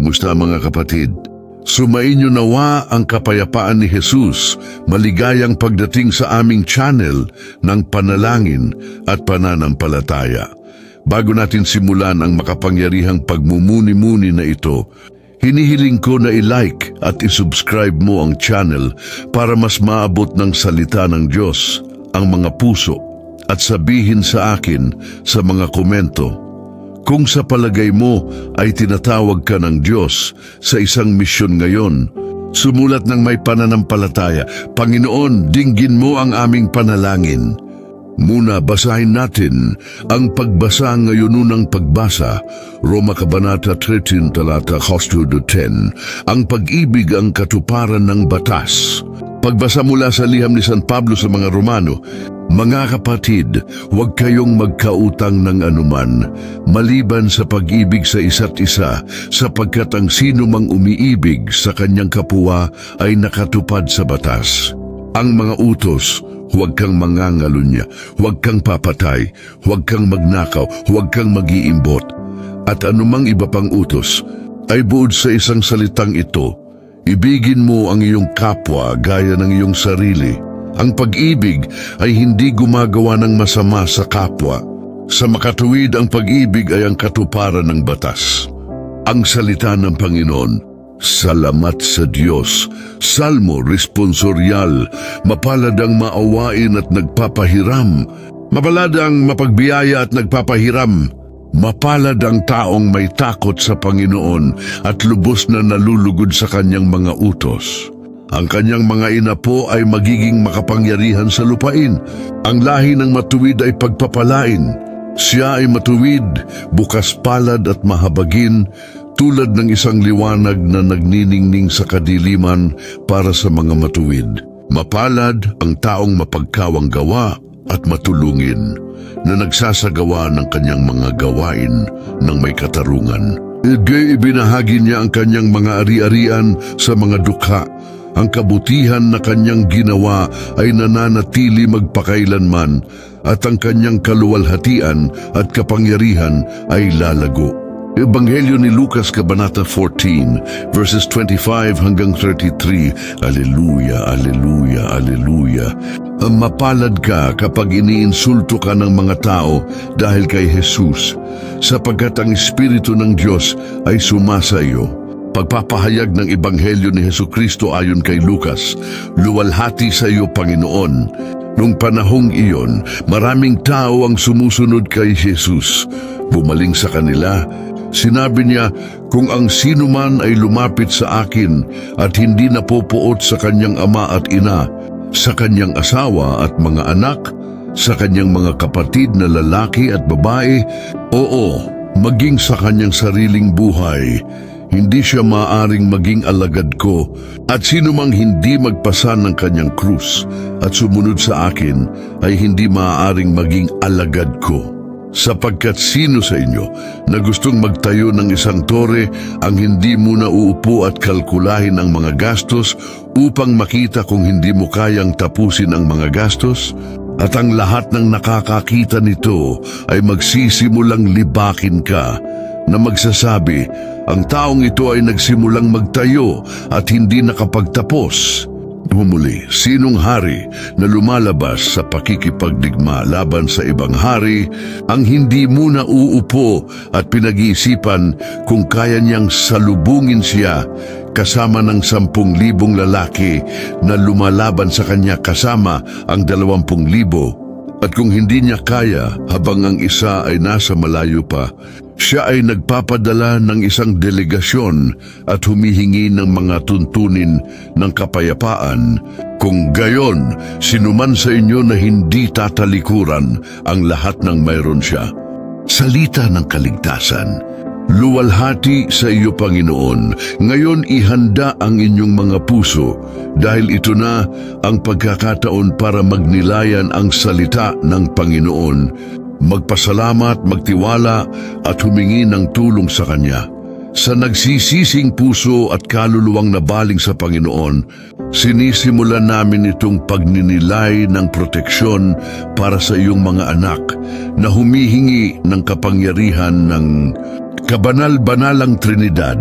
Kumusta mga kapatid? Sumainyo nawa ang kapayapaan ni Jesus, maligayang pagdating sa aming channel ng panalangin at pananampalataya. Bago natin simulan ang makapangyarihang pagmumuni-muni na ito, hinihiling ko na i-like at i-subscribe mo ang channel para mas maabot ng salita ng Diyos ang mga puso at sabihin sa akin sa mga komento. Kung sa palagay mo ay tinatawag ka ng Diyos sa isang misyon ngayon, sumulat ng may pananampalataya, Panginoon, dinggin mo ang aming panalangin. Muna basahin natin ang pagbasa ngayon unang pagbasa, Roma Kabanata 13, talata 10, ang pag-ibig ang katuparan ng batas. Pagbasa mula sa liham ni San Pablo sa mga Romano, mga kapatid, huwag kayong magkautang ng anuman, maliban sa pag-ibig sa isa't isa, sapagkat ang sino mang umiibig sa kanyang kapwa ay nakatupad sa batas. Ang mga utos, huwag kang mangangalunya, huwag kang papatay, huwag kang magnakaw, huwag kang mag-iimbot, at anumang iba pang utos, ay buod sa isang salitang ito, ibigin mo ang iyong kapwa gaya ng iyong sarili. Ang pag-ibig ay hindi gumagawa ng masama sa kapwa. Sa makatuwid, ang pag-ibig ay ang katuparan ng batas. Ang salita ng Panginoon, salamat sa Diyos. Salmo responsoryal, mapalad ang maawain at nagpapahiram. Mapalad ang mapagbiyaya at nagpapahiram. Mapalad ang taong may takot sa Panginoon at lubos na nalulugod sa kanyang mga utos. Ang kanyang mga inapo ay magiging makapangyarihan sa lupain. Ang lahi ng matuwid ay pagpapalain. Siya ay matuwid, bukas palad at mahabagin, tulad ng isang liwanag na nagniningning sa kadiliman para sa mga matuwid. Mapalad ang taong mapagkawang gawa at matulungin, na nagsasagawa ng kanyang mga gawain ng may katarungan. Ibinahagi niya ang kanyang mga ari-arian sa mga dukha. Ang kabutihan na kanyang ginawa ay nananatili magpakailanman, at ang kanyang kaluwalhatian at kapangyarihan ay lalago. Ebanghelyo ni Lucas Kabanata 14, verses 25 hanggang 33. Aleluya, aleluya, aleluya. Mapalad ka kapag iniinsulto ka ng mga tao dahil kay Jesus, sapagkat ang Espiritu ng Diyos ay sumasa iyo. Pagpapahayag ng Ebanghelyo ni Jesucristo ayon kay Lucas, luwalhati sa iyo, Panginoon. Nung panahong iyon, maraming tao ang sumusunod kay Jesus. Bumaling sa kanila, sinabi niya, kung ang sino man ay lumapit sa akin at hindi napopuot sa kanyang ama at ina, sa kanyang asawa at mga anak, sa kanyang mga kapatid na lalaki at babae, oo, maging sa kanyang sariling buhay, hindi siya maaaring maging alagad ko, at sino mang hindi magpasan ng kanyang krus at sumunod sa akin ay hindi maaaring maging alagad ko. Sapagkat sino sa inyo na gustong magtayo ng isang tore ang hindi muna uupo at kalkulahin ang mga gastos upang makita kung hindi mo kayang tapusin ang mga gastos? At ang lahat ng nakakakita nito ay magsisimulang libakin ka, na magsasabi, ang taong ito ay nagsimulang magtayo at hindi nakapagtapos. Muli, sinong hari na lumalabas sa pakikipagdigma laban sa ibang hari ang hindi muna uupo at pinag-iisipan kung kaya niyang salubungin siya kasama ng 10,000 lalaki na lumalaban sa kanya kasama ang 20,000? At kung hindi niya kaya habang ang isa ay nasa malayo pa, siya ay nagpapadala ng isang delegasyon at humihingi ng mga tuntunin ng kapayapaan. Kung gayon, sinuman sa inyo na hindi tatalikuran ang lahat ng mayroon siya. Salita ng kaligtasan. Luwalhati sa iyo, Panginoon. Ngayon ihanda ang inyong mga puso, dahil ito na ang pagkakataon para magnilayan ang salita ng Panginoon, magpasalamat, magtiwala at humingi ng tulong sa Kanya. Sa nagsisising puso at kaluluwang nabaling sa Panginoon, sinisimulan namin itong pagninilay ng proteksyon para sa iyong mga anak na humihingi ng kapangyarihan ng kabanal-banalang Trinidad,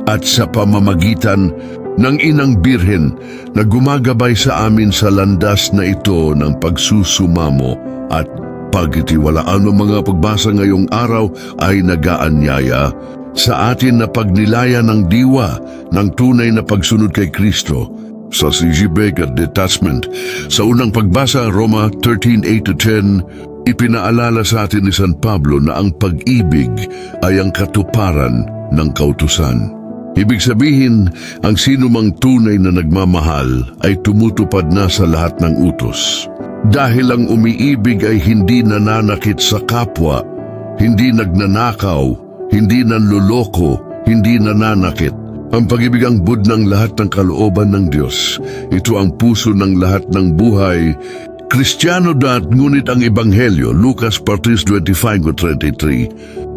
at sa pamamagitan ng Inang Birhen na gumagabay sa amin sa landas na ito ng pagsusumamo at pagtitiwalaan. Ang mga pagbasa ngayong araw ay nag-aanyaya sa atin na pagnilaya ng diwa ng tunay na pagsunod kay Kristo sa sigibig at detachment. Sa unang pagbasa, Roma 13:8-10, ipinaalala sa atin ni San Pablo na ang pag-ibig ay ang katuparan ng kautusan. Ibig sabihin, ang sinumang tunay na nagmamahal ay tumutupad na sa lahat ng utos. Dahil ang umiibig ay hindi nananakit sa kapwa, hindi nagnanakaw, hindi nanloloko, hindi nananakit. Ang pag-ibig ang bud ng lahat ng kalooban ng Diyos. Ito ang puso ng lahat ng buhay. Kristiyano ngunit ang Ebanghelyo, Lucas 25:23,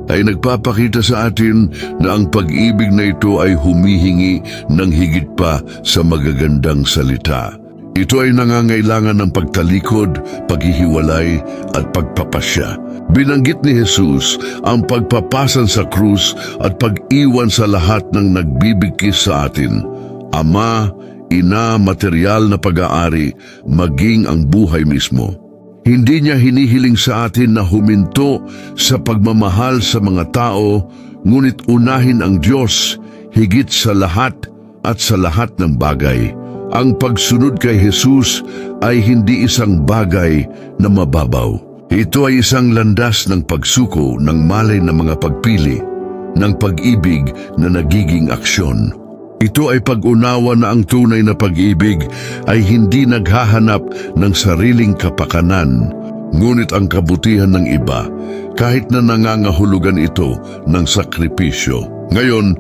ay nagpapakita sa atin na ang pag-ibig na ito ay humihingi ng higit pa sa magagandang salita. Ito ay nangangailangan ng pagtalikod, paghihiwalay at pagpapasya. Binanggit ni Jesus ang pagpapasan sa krus at pag-iwan sa lahat ng nagbibigkis sa atin. Ama, Ina, material na pag-aari, maging ang buhay mismo. Hindi niya hinihiling sa atin na huminto sa pagmamahal sa mga tao, ngunit unahin ang Diyos higit sa lahat at sa lahat ng bagay. Ang pagsunod kay Jesus ay hindi isang bagay na mababaw. Ito ay isang landas ng pagsuko ng malay na mga pagpili, ng pag-ibig na nagiging aksyon. Ito ay pag-unawa na ang tunay na pag-ibig ay hindi naghahanap ng sariling kapakanan, ngunit ang kabutihan ng iba, kahit na nangangahulugan ito ng sakripisyo. Ngayon,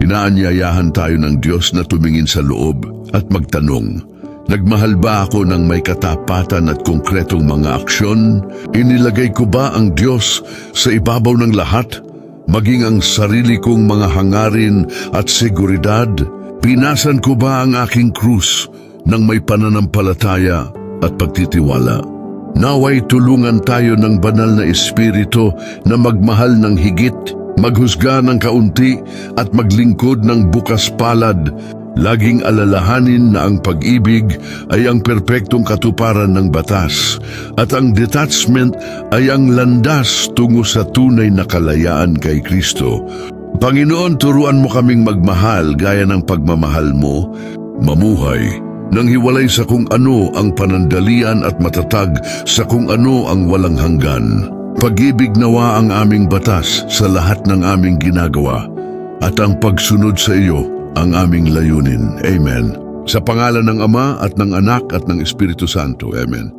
inaanyayahan tayo ng Diyos na tumingin sa loob at magtanong, nagmahal ba ako ng may katapatan at konkretong mga aksyon? Inilagay ko ba ang Diyos sa ibabaw ng lahat? Maging ang sarili kong mga hangarin at seguridad? Pinasan ko ba ang aking krus ng may pananampalataya at pagtitiwala? Naway tulungan tayo ng banal na Espiritu na magmahal ng higit, maghusga ng kaunti at maglingkod ng bukas palad. Laging alalahanin na ang pag-ibig ay ang perpektong katuparan ng batas at ang detachment ay ang landas tungo sa tunay na kalayaan kay Kristo. Panginoon, turuan mo kaming magmahal gaya ng pagmamahal mo, mamuhay nang hiwalay sa kung ano ang panandalian at matatag sa kung ano ang walang hanggan. Pag-ibig nawa ang aming batas sa lahat ng aming ginagawa at ang pagsunod sa iyo ang aming layunin. Amen. Sa pangalan ng Ama at ng Anak at ng Espiritu Santo. Amen.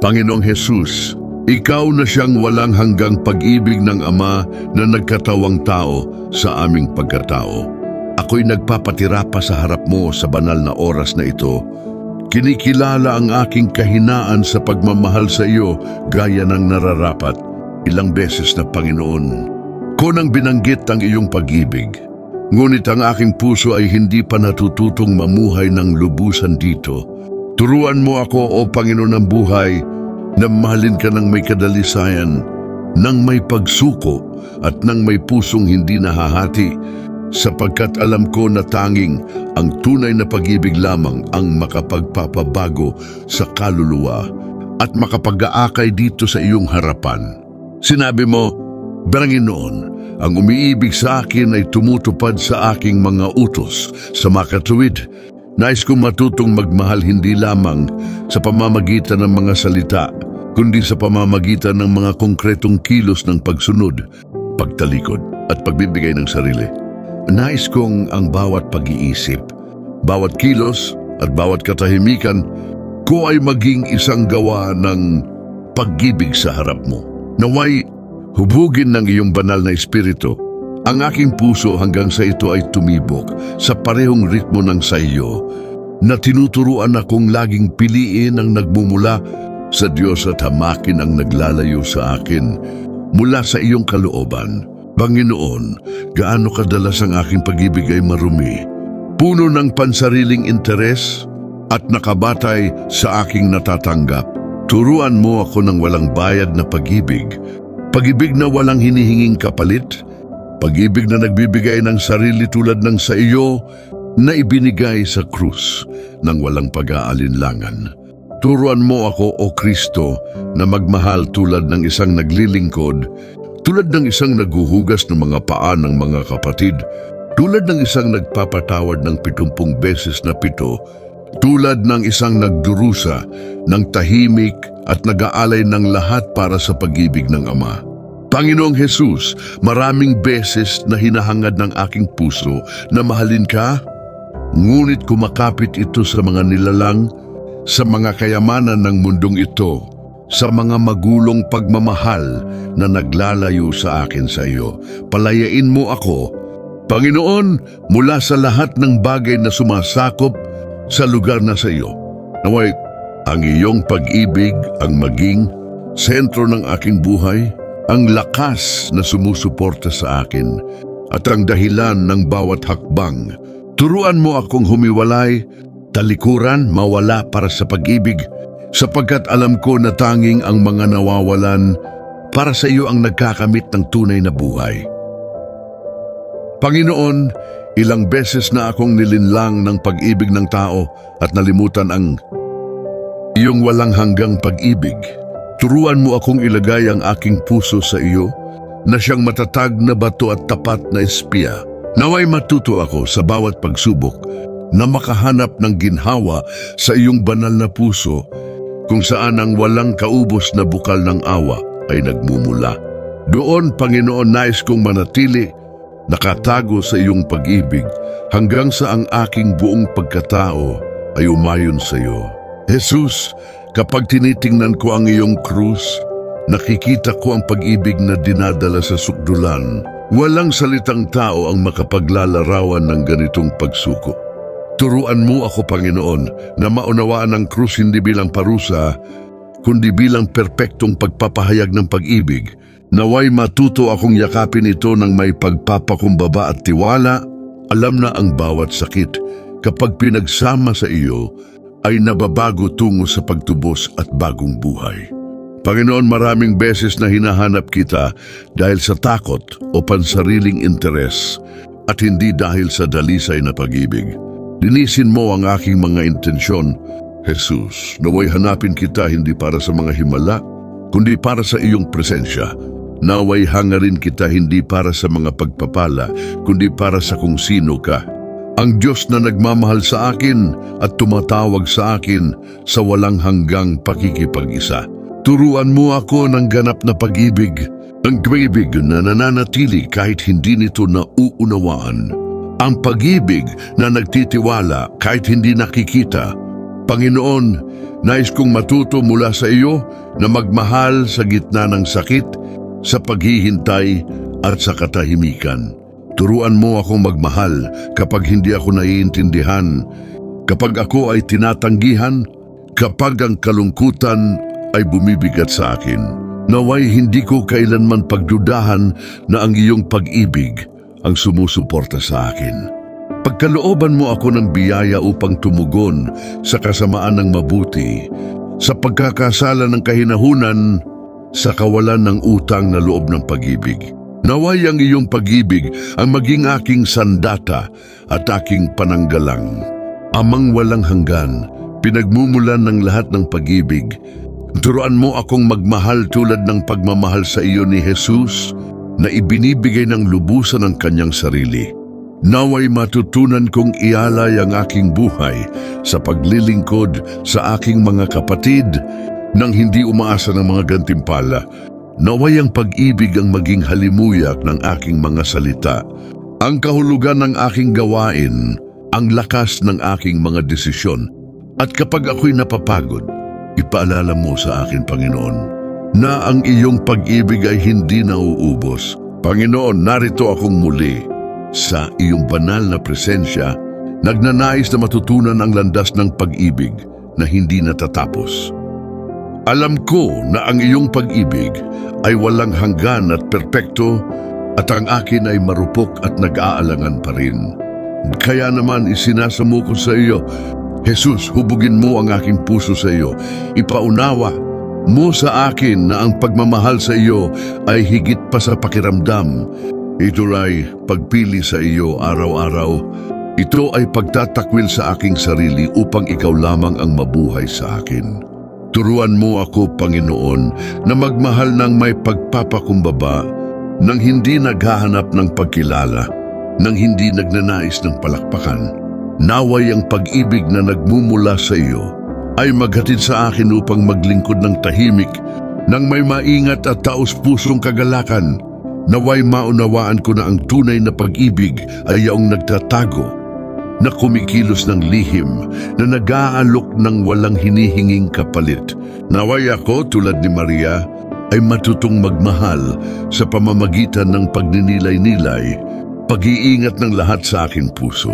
Panginoong Jesus, Ikaw na siyang walang hanggang pag-ibig ng Ama na nagkatawang tao sa aming pagkatao. Ako'y nagpapatira pa sa harap mo sa banal na oras na ito. Kinikilala ang aking kahinaan sa pagmamahal sa iyo gaya ng nararapat. Ilang beses na, Panginoon, ko nang binanggit ang iyong pag-ibig. Ngunit ang aking puso ay hindi pa natututong mamuhay ng lubusan dito. Turuan mo ako, O Panginoon ng buhay, na mahalin ka ng may kadalisayan, ng may pagsuko at ng may pusong hindi nahahati, sapagkat alam ko na tanging ang tunay na pag-ibig lamang ang makapagpapabago sa kaluluwa at makapag-aakay dito sa iyong harapan. Sinabi mo, Panginoon, ang umiibig sa akin ay tumutupad sa aking mga utos. Sa makatuwid, nais kong matutong magmahal hindi lamang sa pamamagitan ng mga salita, kundi sa pamamagitan ng mga konkretong kilos ng pagsunod, pagtalikod at pagbibigay ng sarili. Nais kong ang bawat pag-iisip, bawat kilos at bawat katahimikan ko ay maging isang gawa ng pag-ibig sa harap mo. Naway hubugin ng iyong banal na Espiritu ang aking puso hanggang sa ito ay tumibok sa parehong ritmo ng sa iyo, na tinuturuan akong laging piliin ang nagmumula sa Diyos at hamakin ang naglalayo sa akin mula sa iyong kalooban. Panginoon, gaano kadalas ang aking pag-ibig ay marumi, puno ng pansariling interes at nakabatay sa aking natatanggap. Turuan mo ako ng walang bayad na pag-ibig, pag-ibig na walang hinihinging kapalit, Pag-ibig na nagbibigay ng sarili tulad ng sa iyo na ibinigay sa krus ng walang pag-aalinlangan. Turuan mo ako, O Kristo, na magmahal tulad ng isang naglilingkod, tulad ng isang naghuhugas ng mga paa ng mga kapatid, tulad ng isang nagpapatawad ng 70 beses na 7, tulad ng isang nagdurusa ng tahimik at nag-aalay ng lahat para sa pag-ibig ng Ama. Panginoong Jesus, maraming beses na hinahangad ng aking puso na mahalin ka, ngunit kumakapit ito sa mga nilalang, sa mga kayamanan ng mundong ito, sa mga magulong pagmamahal na naglalayo sa akin sa iyo. Palayain mo ako, Panginoon, mula sa lahat ng bagay na sumasakop sa lugar na sa iyo. Naway, ang iyong pag-ibig ang maging sentro ng aking buhay, ang lakas na sumusuporta sa akin at ang dahilan ng bawat hakbang. Turuan mo akong humiwalay, talikuran, mawala para sa pag-ibig, sapagkat alam ko na tanging ang mga nawawalan para sa iyo ang nagkakamit ng tunay na buhay. Panginoon, ilang beses na akong nilinlang ng pag-ibig ng tao at nalimutan ang iyong walang hanggang pag-ibig. Turuan mo akong ilagay ang aking puso sa iyo na siyang matatag na bato at tapat na espiya. Naway matuto ako sa bawat pagsubok na makahanap ng ginhawa sa iyong banal na puso kung saan ang walang kaubos na bukal ng awa ay nagmumula. Doon, Panginoon, nais kong manatili, nakatago sa iyong pag-ibig hanggang sa ang aking buong pagkatao ay umayon sa iyo. Jesus, kapag tinitingnan ko ang iyong krus, nakikita ko ang pag-ibig na dinadala sa sukdulan. Walang salitang tao ang makapaglalarawan ng ganitong pagsuko. Turuan mo ako, Panginoon, na maunawaan ang krus hindi bilang parusa, kundi bilang perpektong pagpapahayag ng pag-ibig. Naway matuto akong yakapin ito ng may pagpapakumbaba at tiwala. Alam na ang bawat sakit, kapag pinagsama sa iyo, ay nababago tungo sa pagtubos at bagong buhay. Panginoon, maraming beses na hinahanap kita dahil sa takot o pansariling interes at hindi dahil sa dalisay na pag-ibig. Linisin mo ang aking mga intensyon, Jesus, naway hanapin kita hindi para sa mga himala, kundi para sa iyong presensya. Naway hangarin kita hindi para sa mga pagpapala, kundi para sa kung sino ka. Ang Diyos na nagmamahal sa akin at tumatawag sa akin sa walang hanggang pakikipag-isa. Turuan mo ako ng ganap na pag-ibig, ang pag-ibig na nananatili kahit hindi nito nauunawaan. Ang pag-ibig na nagtitiwala kahit hindi nakikita. Panginoon, nais kong matuto mula sa iyo na magmahal sa gitna ng sakit, sa paghihintay at sa katahimikan. Turuan mo akong magmahal kapag hindi ako naiintindihan, kapag ako ay tinatanggihan, kapag ang kalungkutan ay bumibigat sa akin. Naway hindi ko kailanman pagdudahan na ang iyong pag-ibig ang sumusuporta sa akin. Pagkalooban mo ako ng biyaya upang tumugon sa kasamaan ng mabuti, sa pagkakasala ng kahinahunan, sa kawalan ng utang na loob ng pag-ibig. Naway ang iyong pag-ibig ang maging aking sandata at aking pananggalang. Amang walang hanggan, pinagmumulan ng lahat ng pag-ibig, turuan mo akong magmahal tulad ng pagmamahal sa iyo ni Jesus na ibinibigay ng lubusan ng kanyang sarili. Naway matutunan kong ialay ang aking buhay sa paglilingkod sa aking mga kapatid nang hindi umaasa ng mga gantimpala. Naway ang pag-ibig ang maging halimuyak ng aking mga salita, ang kahulugan ng aking gawain, ang lakas ng aking mga desisyon. At kapag ako'y napapagod, ipaalala mo sa akin, Panginoon, na ang iyong pag-ibig ay hindi nauubos. Panginoon, narito akong muli sa iyong banal na presensya, nagnanais na matutunan ang landas ng pag-ibig na hindi natatapos. Alam ko na ang iyong pag-ibig ay walang hanggan at perpekto at ang akin ay marupok at nag-aalangan pa rin. Kaya naman isinasamo ko sa iyo, Jesus, hubugin mo ang aking puso sa iyo. Ipaunawa mo sa akin na ang pagmamahal sa iyo ay higit pa sa pakiramdam. Ito ay pagpili sa iyo araw-araw. Ito ay pagtatakwil sa aking sarili upang ikaw lamang ang mabuhay sa akin. Turuan mo ako, Panginoon, na magmahal ng may pagpapakumbaba, nang hindi naghahanap ng pagkilala, nang hindi nagnanais ng palakpakan. Naway ang pag-ibig na nagmumula sa iyo ay maghatid sa akin upang maglingkod ng tahimik, nang may maingat at taos-pusong kagalakan. Naway maunawaan ko na ang tunay na pag-ibig ay iyong nagtatago, na kumikilos ng lihim, na nag-aalok ng walang hinihinging kapalit. Naway ako, tulad ni Maria, ay matutong magmahal sa pamamagitan ng pagninilay-nilay, pag-iingat ng lahat sa aking puso.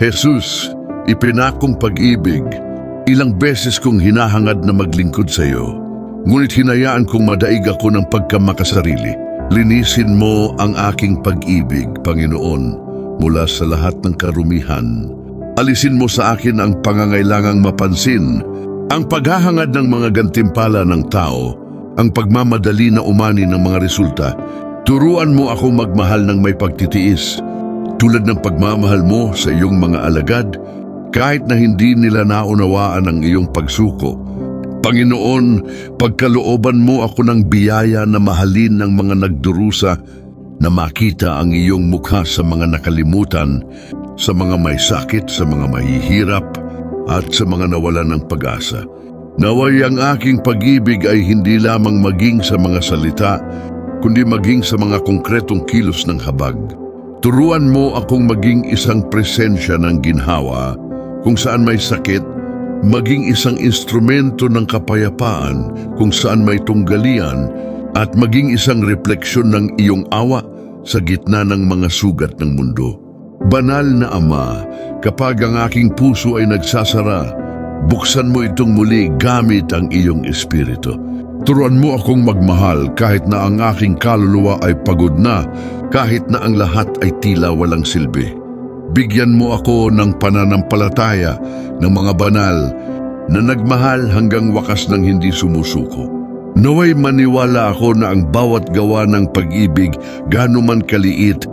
Jesus, ipinakong pag-ibig, ilang beses kong hinahangad na maglingkod sa iyo, ngunit hinayaan kong madaig ako ng pagkamakasarili. Linisin mo ang aking pag-ibig, Panginoon, mula sa lahat ng karumihan. Alisin mo sa akin ang pangangailangang mapansin, ang paghahangad ng mga gantimpala ng tao, ang pagmamadali na umani ng mga resulta. Turuan mo ako magmahal ng may pagtitiis, tulad ng pagmamahal mo sa iyong mga alagad, kahit na hindi nila naunawaan ang iyong pagsuko. Panginoon, pagkalooban mo ako ng biyaya na mahalin ng mga nagdurusa, na makita ang iyong mukha sa mga nakalimutan, sa mga may sakit, sa mga mahihirap, at sa mga nawalan ng pag-asa. Naway ang aking pag-ibig ay hindi lamang maging sa mga salita, kundi maging sa mga konkretong kilos ng habag. Turuan mo akong maging isang presensya ng ginhawa, kung saan may sakit, maging isang instrumento ng kapayapaan kung saan may tunggalian, at maging isang refleksyon ng iyong awa sa gitna ng mga sugat ng mundo. Banal na Ama, kapag ang aking puso ay nagsasara, buksan mo itong muli gamit ang iyong espiritu. Turuan mo akong magmahal kahit na ang aking kaluluwa ay pagod na, kahit na ang lahat ay tila walang silbi. Bigyan mo ako ng pananampalataya ng mga banal na nagmahal hanggang wakas ng hindi sumusuko. Naway maniwala ako na ang bawat gawa ng pag-ibig, gaano man kaliit,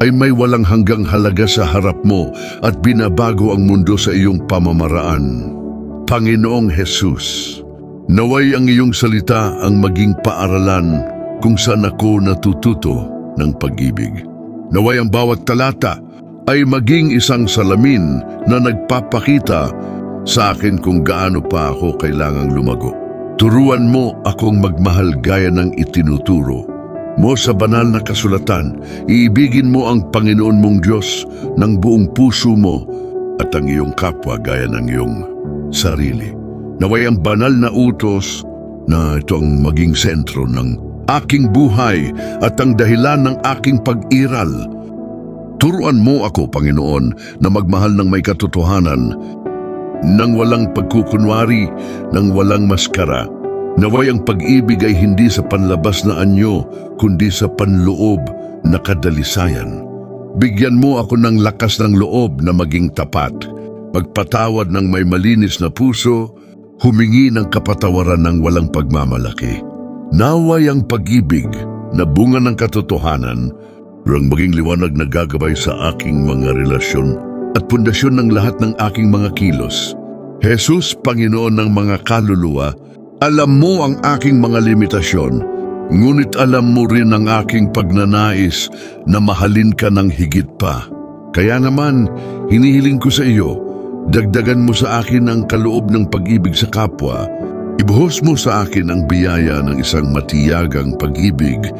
ay may walang hanggang halaga sa harap mo at binabago ang mundo sa iyong pamamaraan. Panginoong Jesus, naway ang iyong salita ang maging paaralan kung saan ako natututo ng pag-ibig. Naway ang bawat talata ay maging isang salamin na nagpapakita sa akin kung gaano pa ako kailangang lumago. Turuan mo akong magmahal gaya ng itinuturo mo sa banal na kasulatan. Iibigin mo ang Panginoon mong Diyos ng buong puso mo at ang iyong kapwa gaya ng iyong sarili. Naway ang banal na utos na ito ang maging sentro ng aking buhay at ang dahilan ng aking pag-iral. Turuan mo ako, Panginoon, na magmahal ng may katotohanan, nang walang pagkukunwari, nang walang maskara. Naway ang pag-ibig ay hindi sa panlabas na anyo, kundi sa panloob na kadalisayan. Bigyan mo ako ng lakas ng loob na maging tapat, magpatawad ng may malinis na puso, humingi ng kapatawaran ng walang pagmamalaki. Naway ang pag-ibig na bunga ng katotohanan, ang maging liwanag na gagabay sa aking mga relasyon at pundasyon ng lahat ng aking mga kilos. Jesus, Panginoon ng mga kaluluwa, alam mo ang aking mga limitasyon, ngunit alam mo rin ang aking pagnanais na mahalin ka ng higit pa. Kaya naman, hinihiling ko sa iyo, dagdagan mo sa akin ang kaloob ng pag-ibig sa kapwa, ibuhos mo sa akin ang biyaya ng isang matiyagang pag-ibig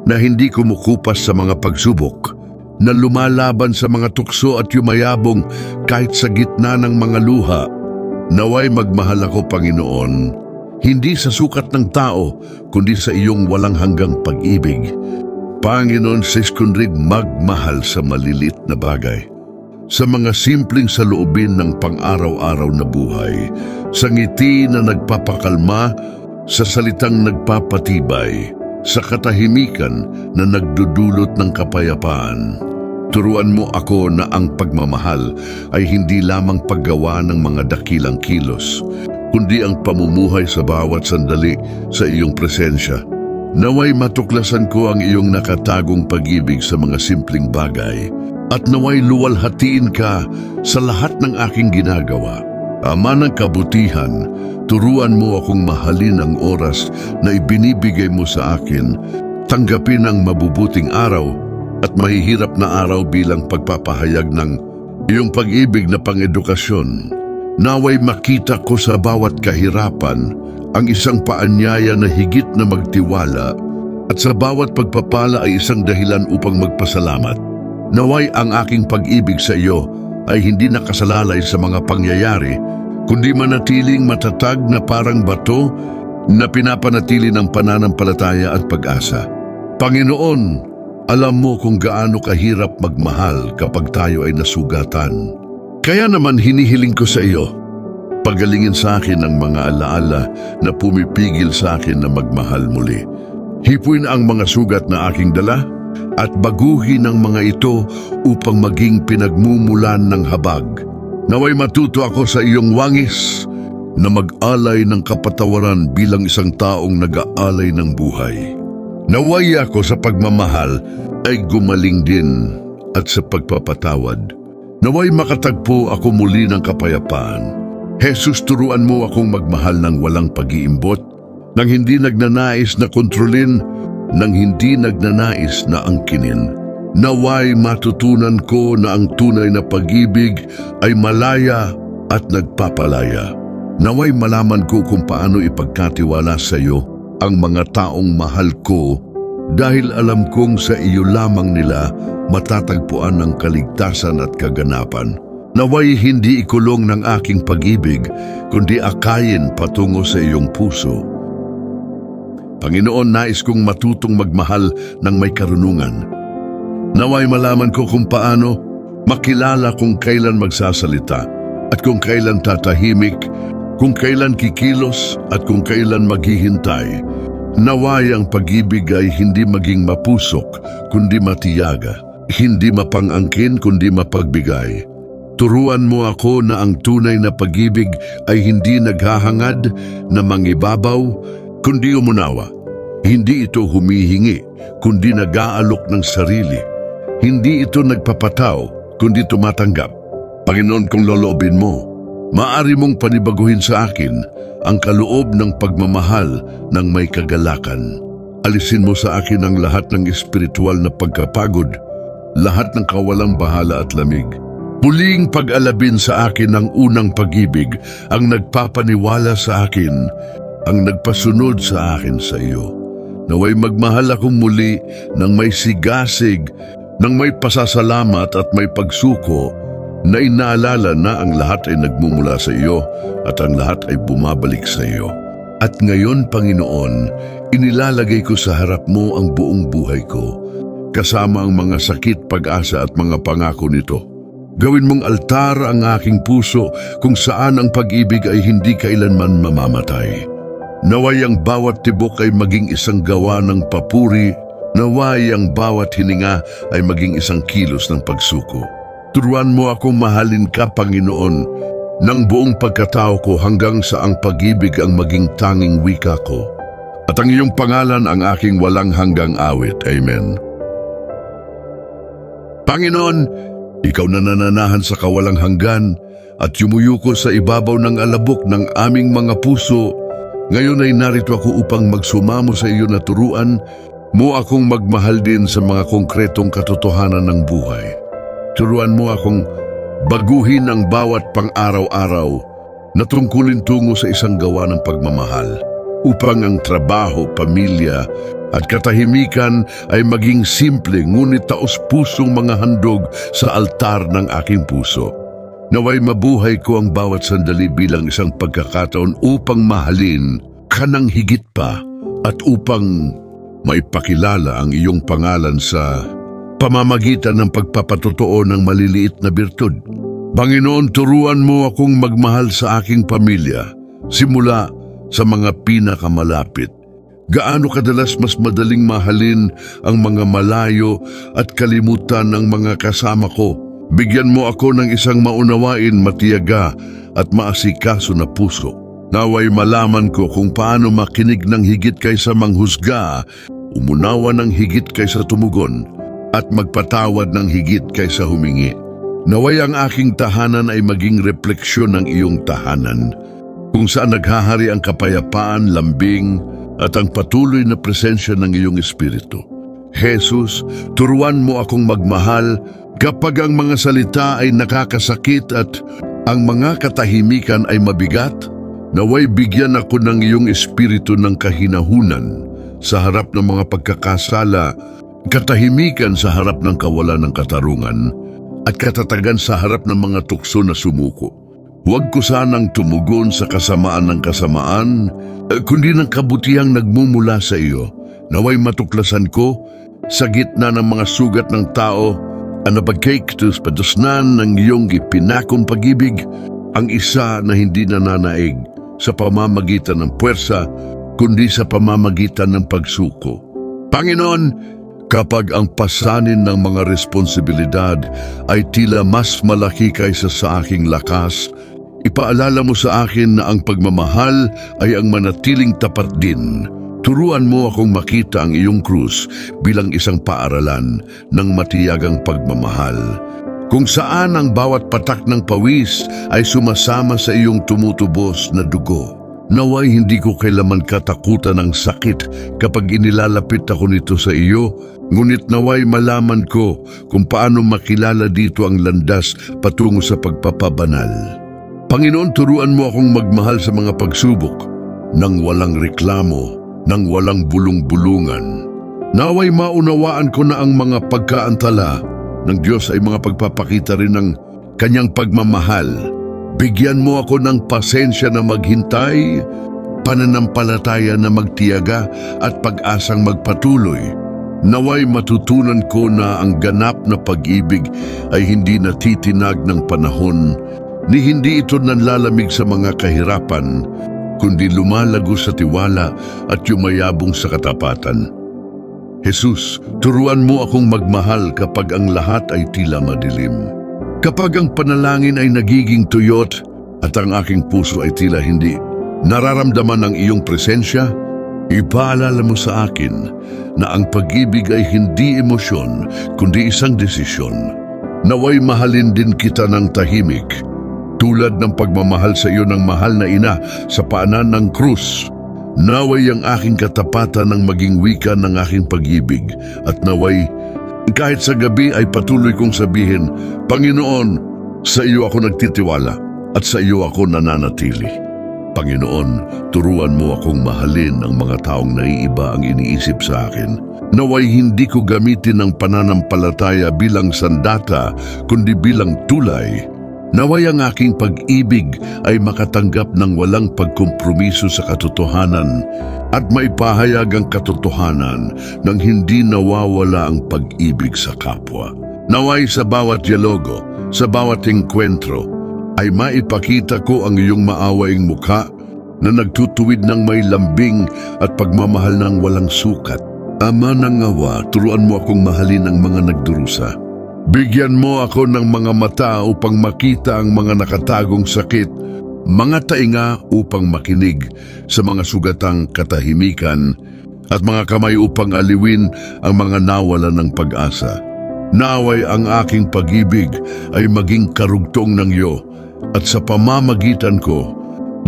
na hindi kumukupas sa mga pagsubok, na lumalaban sa mga tukso at yumayabong kahit sa gitna ng mga luha. Naway magmahal ako, Panginoon, hindi sa sukat ng tao, kundi sa iyong walang hanggang pag-ibig. Panginoon, kundi magmahal sa malilit na bagay, sa mga simpleng saloobin ng pang-araw-araw na buhay, sa ngiti na nagpapakalma, sa salitang nagpapatibay, sa katahimikan na nagdudulot ng kapayapaan. Turuan mo ako na ang pagmamahal ay hindi lamang paggawa ng mga dakilang kilos, kundi ang pamumuhay sa bawat sandali sa iyong presensya. Naway matuklasan ko ang iyong nakatagong pag-ibig sa mga simpleng bagay at naway luwalhatiin ka sa lahat ng aking ginagawa. Ama ng kabutihan, turuan mo akong mahalin ang oras na ibinibigay mo sa akin, tanggapin ang mabubuting araw at mahihirap na araw bilang pagpapahayag ng iyong pag-ibig na pang-edukasyon. Naway makita ko sa bawat kahirapan ang isang paanyaya na higit na magtiwala at sa bawat pagpapala ay isang dahilan upang magpasalamat. Naway ang aking pag-ibig sa iyo ay hindi nakasalalay sa mga pangyayari, kundi manatiling matatag na parang bato na pinapanatili ng pananampalataya at pag-asa. Panginoon, alam mo kung gaano kahirap magmahal kapag tayo ay nasugatan. Kaya naman hinihiling ko sa iyo, pagalingin sa akin ang mga alaala na pumipigil sa akin na magmahal muli. Hipuin ang mga sugat na aking dala at baguhin ang mga ito upang maging pinagmumulan ng habag. Naway matuto ako sa iyong wangis na mag-alay ng kapatawaran bilang isang taong nag-aalay ng buhay. Naway ako sa pagmamahal ay gumaling din at sa pagpapatawad. Naway makatagpo ako muli ng kapayapaan. Jesus, turuan mo akong magmahal ng walang pag-iimbot, nang hindi nagnanais na kontrolin, nang hindi nagnanais na angkinin. Naway matutunan ko na ang tunay na pag-ibig ay malaya at nagpapalaya. Naway malaman ko kung paano ipagkatiwala sa iyo ang mga taong mahal ko dahil alam kong sa iyo lamang nila matatagpuan ang kaligtasan at kaganapan. Naway hindi ikulong ng aking pag-ibig, kundi akayin patungo sa iyong puso. Panginoon, nais kong matutong magmahal ng may karunungan. Naway malaman ko kung paano makilala kung kailan magsasalita at kung kailan tatahimik, kung kailan kikilos at kung kailan maghihintay. Naway ang pag-ibig ay hindi maging mapusok, kundi matiyaga, hindi mapangangkin, kundi mapagbigay. Turuan mo ako na ang tunay na pag-ibig ay hindi naghahangad na mangibabaw, kundi umunawa. Hindi ito humihingi, kundi nag-aalok ng sarili. Hindi ito nagpapataw, kundi tumatanggap. Panginoon, kung loloobin mo, maaari mong panibaguhin sa akin ang kaloob ng pagmamahal ng may kagalakan. Alisin mo sa akin ang lahat ng espiritual na pagkapagod, lahat ng kawalang bahala at lamig. Muling pag-alabin sa akin ang unang pag-ibig, ang nagpapaniwala sa akin, ang nagpasunod sa akin sa iyo. Naway magmahal akong muli ng may sigasig, ng may pasasalamat at may pagsuko, na inaalala na ang lahat ay nagmumula sa iyo at ang lahat ay bumabalik sa iyo. At ngayon, Panginoon, inilalagay ko sa harap mo ang buong buhay ko, kasama ang mga sakit, pag-asa at mga pangako nito. Gawin mong altar ang aking puso kung saan ang pag-ibig ay hindi kailanman mamamatay. Naway ang bawat tibok ay maging isang gawa ng papuri, naway ang bawat hininga ay maging isang kilos ng pagsuko. Turuan mo akong mahalin ka, Panginoon, ng buong pagkatao ko hanggang sa ang pag-ibig ang maging tanging wika ko. At ang iyong pangalan ang aking walang hanggang awit. Amen. Panginoon, ikaw na nananahan sa kawalang hanggan at yumuyuko sa ibabaw ng alabok ng aming mga puso. Ngayon ay narito ako upang magsumamo sa iyo na turuan mo akong magmahal din sa mga konkretong katotohanan ng buhay. Turuan mo akong baguhin ang bawat pang-araw-araw na tungkulin tungo sa isang gawa ng pagmamahal upang ang trabaho, pamilya at katahimikan ay maging simple ngunit taos-pusong mga handog sa altar ng aking puso. Naway mabuhay ko ang bawat sandali bilang isang pagkakataon upang mahalin ka ng higit pa at upang maipakilala ang iyong pangalan sa pamamagitan ng pagpapatotoo ng maliliit na birtud. Panginoon, turuan mo akong magmahal sa aking pamilya, simula sa mga pinakamalapit. Gaano kadalas mas madaling mahalin ang mga malayo at kalimutan ng mga kasama ko. Bigyan mo ako ng isang maunawain, matiyaga at maasikaso na puso. Naway malaman ko kung paano makinig ng higit kaysa manghusga, umunawa ng higit kaysa tumugon, at magpatawad ng higit kaysa humingi. Naway ang aking tahanan ay maging refleksyon ng iyong tahanan, kung saan naghahari ang kapayapaan, lambing, at ang patuloy na presensya ng iyong Espiritu. Jesus, turuan mo akong magmahal kapag ang mga salita ay nakakasakit at ang mga katahimikan ay mabigat. Naway bigyan ako ng iyong espiritu ng kahinahunan sa harap ng mga pagkakasala, katahimikan sa harap ng kawalan ng katarungan, at katatagan sa harap ng mga tukso na sumuko. Huwag ko sanang tumugon sa kasamaan ng kasamaan, kundi ng kabutihang nagmumula sa iyo. Naway matuklasan ko sa gitna ng mga sugat ng tao ang napagkiktus padusnan ng iyong ipinakong pag-ibig, ang isa na hindi nananaig sa pamamagitan ng puwersa, kundi sa pamamagitan ng pagsuko. Panginoon, kapag ang pasanin ng mga responsibilidad ay tila mas malaki kaysa sa aking lakas, ipaalala mo sa akin na ang pagmamahal ay ang manatiling tapat din. Turuan mo akong makita ang iyong krus bilang isang paaralan ng matiyagang pagmamahal, kung saan ang bawat patak ng pawis ay sumasama sa iyong tumutubos na dugo. Naway hindi ko kailaman katakutan ng sakit kapag inilalapit ako nito sa iyo, ngunit naway malaman ko kung paano makilala dito ang landas patungo sa pagpapabanal. Panginoon, turuan mo akong magmahal sa mga pagsubok nang walang reklamo, nang walang bulong-bulungan. Naway maunawaan ko na ang mga pagkaantala ng Diyos ay mga pagpapakita rin ng kanyang pagmamahal. Bigyan mo ako ng pasensya na maghintay, pananampalataya na magtiyaga, at pag-asang magpatuloy. Naway matutunan ko na ang ganap na pag-ibig ay hindi natitinag ng panahon, ni hindi ito nanlalamig sa mga kahirapan, kundi lumalago sa tiwala at yumayabong sa katapatan. Jesus, turuan mo akong magmahal kapag ang lahat ay tila madilim. Kapag ang panalangin ay nagiging tuyot at ang aking puso ay tila hindi nararamdaman ng iyong presensya, ipaalala mo sa akin na ang pag-ibig ay hindi emosyon, kundi isang desisyon. Naway mahalin din kita ng tahimik, tulad ng pagmamahal sa iyo ng mahal na ina sa paanan ng krus. Naway ang aking katapatan ng maging wika ng aking pag-ibig, at naway kahit sa gabi ay patuloy kong sabihin, Panginoon, sa iyo ako nagtitiwala at sa iyo ako nananatili. Panginoon, turuan mo akong mahalin ang mga taong naiiba ang iniisip sa akin. Naway hindi ko gamitin ang pananampalataya bilang sandata, kundi bilang tulay. Naway ang aking pag-ibig ay makatanggap ng walang pagkompromiso sa katotohanan at maipahayag ang katotohanan nang hindi nawawala ang pag-ibig sa kapwa. Naway sa bawat dialogo, sa bawat engkwentro, ay maipakita ko ang iyong maawaing mukha na nagtutuwid ng may lambing at pagmamahal ng walang sukat. Ama ng awa, turuan mo akong mahalin ang mga nagdurusa. Bigyan mo ako ng mga mata upang makita ang mga nakatagong sakit, mga tainga upang makinig sa mga sugatang katahimikan, at mga kamay upang aliwin ang mga nawalan ng pag-asa. Naway ang aking pag-ibig ay maging karugtong ng iyo, at sa pamamagitan ko,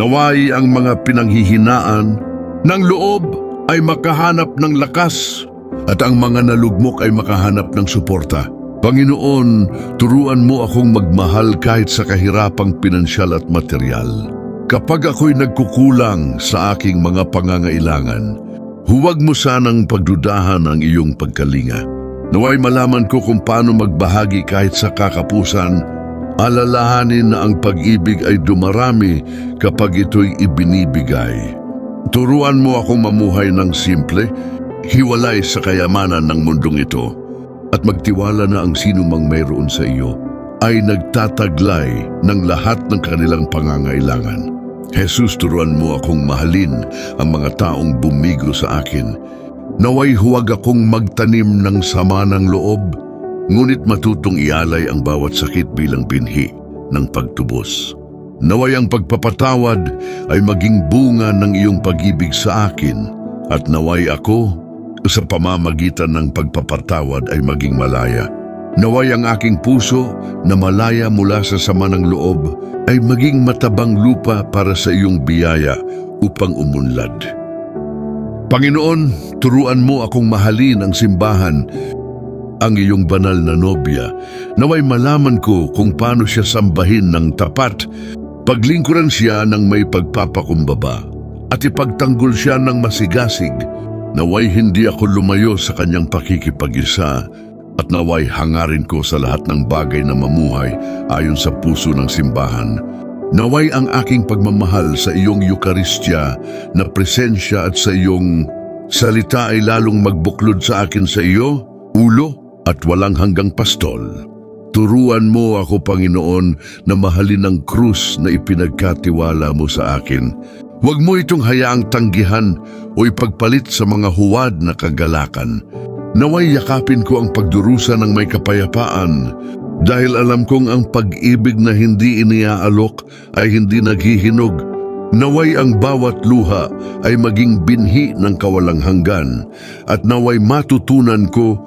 naway ang mga pinanghihinaan ng loob ay makahanap ng lakas, at ang mga nalugmok ay makahanap ng suporta. Panginoon, turuan mo akong magmahal kahit sa kahirapang pinansyal at material. Kapag ako'y nagkukulang sa aking mga pangangailangan, huwag mo sanang pagdudahan ang iyong pagkalinga. Naway malaman ko kung paano magbahagi kahit sa kakapusan. Alalahanin na ang pag-ibig ay dumarami kapag ito'y ibinibigay. Turuan mo akong mamuhay ng simple, hiwalay sa kayamanan ng mundong ito, at magtiwala na ang sino mang mayroon sa iyo ay nagtataglay ng lahat ng kanilang pangangailangan. Jesus, turuan mo akong mahalin ang mga taong bumigo sa akin. Naway huwag akong magtanim ng sama ng loob, ngunit matutong ialay ang bawat sakit bilang binhi ng pagtubos. Naway ang pagpapatawad ay maging bunga ng iyong pag-ibig sa akin, at naway ako sa pamamagitan ng pagpapatawad ay maging malaya. Naway ang aking puso na malaya mula sa sama ng loob ay maging matabang lupa para sa iyong biyaya upang umunlad. Panginoon, turuan mo akong mahalin ang simbahan, ang iyong banal na nobya. Naway malaman ko kung paano siya sambahin ng tapat, paglingkuran siya ng may pagpapakumbaba, at ipagtanggol siya ng masigasig. Naway hindi ako lumayo sa kanyang pakikipag-isa, at naway hangarin ko sa lahat ng bagay na mamuhay ayon sa puso ng simbahan. Naway ang aking pagmamahal sa iyong Eukaristya na presensya at sa iyong salita ay lalong magbuklod sa akin sa iyo, ulo at walang hanggang pastol. Turuan mo ako, Panginoon, na mahalin ang krus na ipinagkatiwala mo sa akin. Huwag mo itong hayaang tanggihan o ipagpalit sa mga huwad na kagalakan. Naway yakapin ko ang pagdurusa ng may kapayapaan, dahil alam kong ang pag-ibig na hindi iniaalok ay hindi naghihinog. Naway ang bawat luha ay maging binhi ng kawalang hanggan, at naway matutunan ko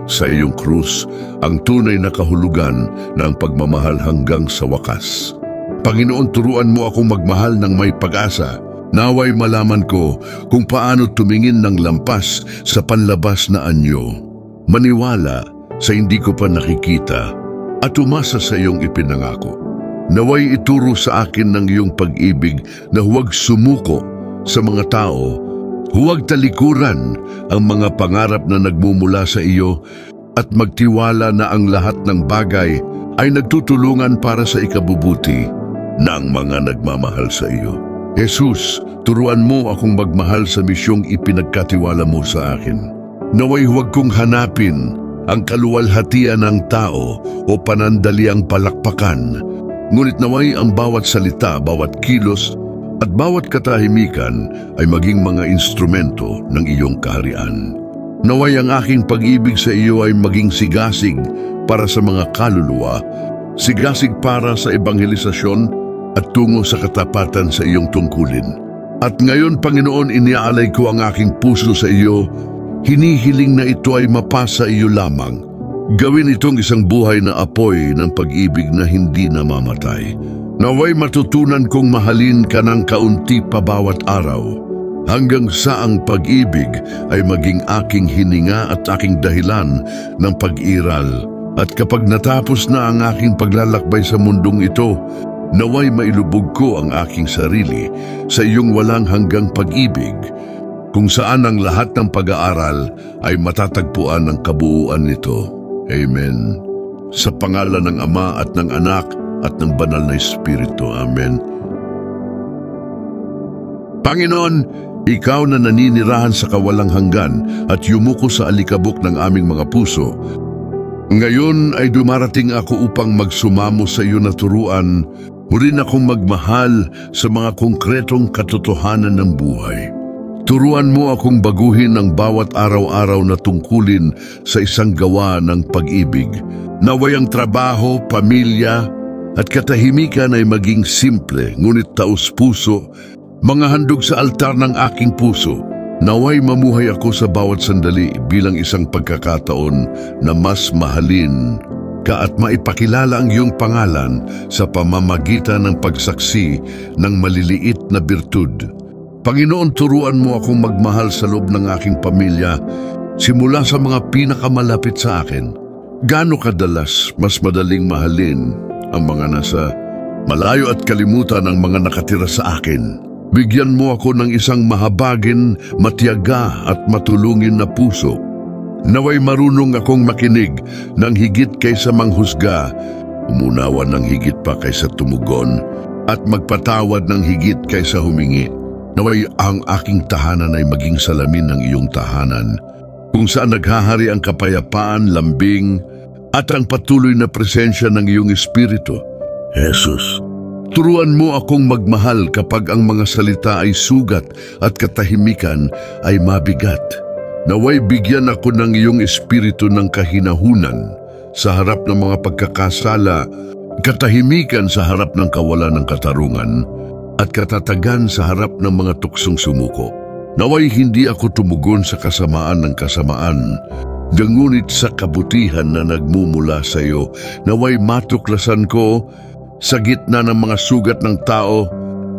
sa iyong krus ang tunay na kahulugan ng pagmamahal hanggang sa wakas. Panginoon, turuan mo akong magmahal ng may pag-asa. Naway malaman ko kung paano tumingin ng lampas sa panlabas na anyo. Maniwala sa hindi ko pa nakikita at umasa sa iyong ipinangako. Naway ituro sa akin ng iyong pag-ibig na huwag sumuko sa mga tao, huwag talikuran ang mga pangarap na nagmumula sa iyo, at magtiwala na ang lahat ng bagay ay nagtutulungan para sa ikabubuti ng mga nagmamahal sa iyo. Jesus, turuan mo akong magmahal sa misyong ipinagkatiwala mo sa akin. Naway huwag kong hanapin ang kaluwalhatian ng tao o panandaliang palakpakan, ngunit naway ang bawat salita, bawat kilos, at bawat katahimikan ay maging mga instrumento ng iyong kaharian. Naway ang aking pag-ibig sa iyo ay maging sigasig para sa mga kaluluwa, sigasig para sa ebanghelisasyon at tungo sa katapatan sa iyong tungkulin. At ngayon, Panginoon, iniaalay ko ang aking puso sa iyo. Hinihiling na ito ay mapasa iyo lamang. Gawin itong isang buhay na apoy ng pag-ibig na hindi namamatay. Naway matutunan kong mahalin ka ng kaunti pa bawat araw, hanggang sa ang pag-ibig ay maging aking hininga at aking dahilan ng pag-iral. At kapag natapos na ang aking paglalakbay sa mundong ito, naway mailubog ko ang aking sarili sa iyong walang hanggang pag-ibig, kung saan ang lahat ng pag-aaral ay matatagpuan ng kabuuan nito. Amen. Sa pangalan ng Ama at ng Anak at ng Banal na Espiritu. Amen. Panginoon, ikaw na naninirahan sa kawalang hanggan at yumuko sa alikabok ng aming mga puso, ngayon ay dumarating ako upang magsumamo sa iyo na turuan, muli akong magmahal sa mga konkretong katotohanan ng buhay. Turuan mo akong baguhin ang bawat araw-araw na tungkulin sa isang gawa ng pag-ibig. Naway ang trabaho, pamilya, at katahimikan ay maging simple, ngunit taos-puso, mga handog sa altar ng aking puso. Naway mamuhay ako sa bawat sandali bilang isang pagkakataon na mas mahalin ka at maipakilala ang iyong pangalan sa pamamagitan ng pagsaksi ng maliliit na birtud. Panginoon, turuan mo akong magmahal sa loob ng aking pamilya, simula sa mga pinakamalapit sa akin. Gaano kadalas mas madaling mahalin ang mga nasa malayo at kalimutan ang mga nakatira sa akin. Bigyan mo ako ng isang mahabagin, matiyaga at matulungin na puso. Naway marunong akong makinig ng higit kaysa manghusga, umunawa ng higit pa kaysa tumugon, at magpatawad ng higit kaysa humingi. Naway ang aking tahanan ay maging salamin ng iyong tahanan, kung saan naghahari ang kapayapaan, lambing, at ang patuloy na presensya ng iyong Espiritu. Jesus, turuan mo akong magmahal kapag ang mga salita ay sugat at katahimikan ay mabigat. Naway bigyan ako ng iyong Espiritu ng kahinahunan sa harap ng mga pagkakasala, katahimikan sa harap ng kawalan ng katarungan, at katatagan sa harap ng mga tuksong sumuko. Naway hindi ako tumugon sa kasamaan ng kasamaan, ngunit sa kabutihan na nagmumula sa iyo. Naway matuklasan ko sa gitna ng mga sugat ng tao,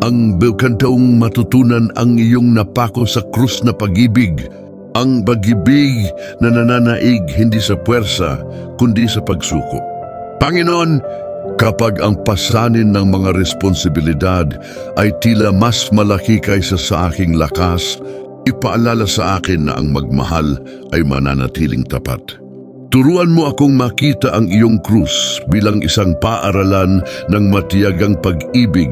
ang kantaong matutunan ang iyong napako sa krus na pag-ibig, ang pag-ibig na nananaig hindi sa puwersa, kundi sa pagsuko. Panginoon, kapag ang pasanin ng mga responsibilidad ay tila mas malaki kaysa sa aking lakas, ipaalala sa akin na ang magmahal ay mananatiling tapat. Turuan mo akong makita ang iyong krus bilang isang paaralan ng matiyagang pag-ibig,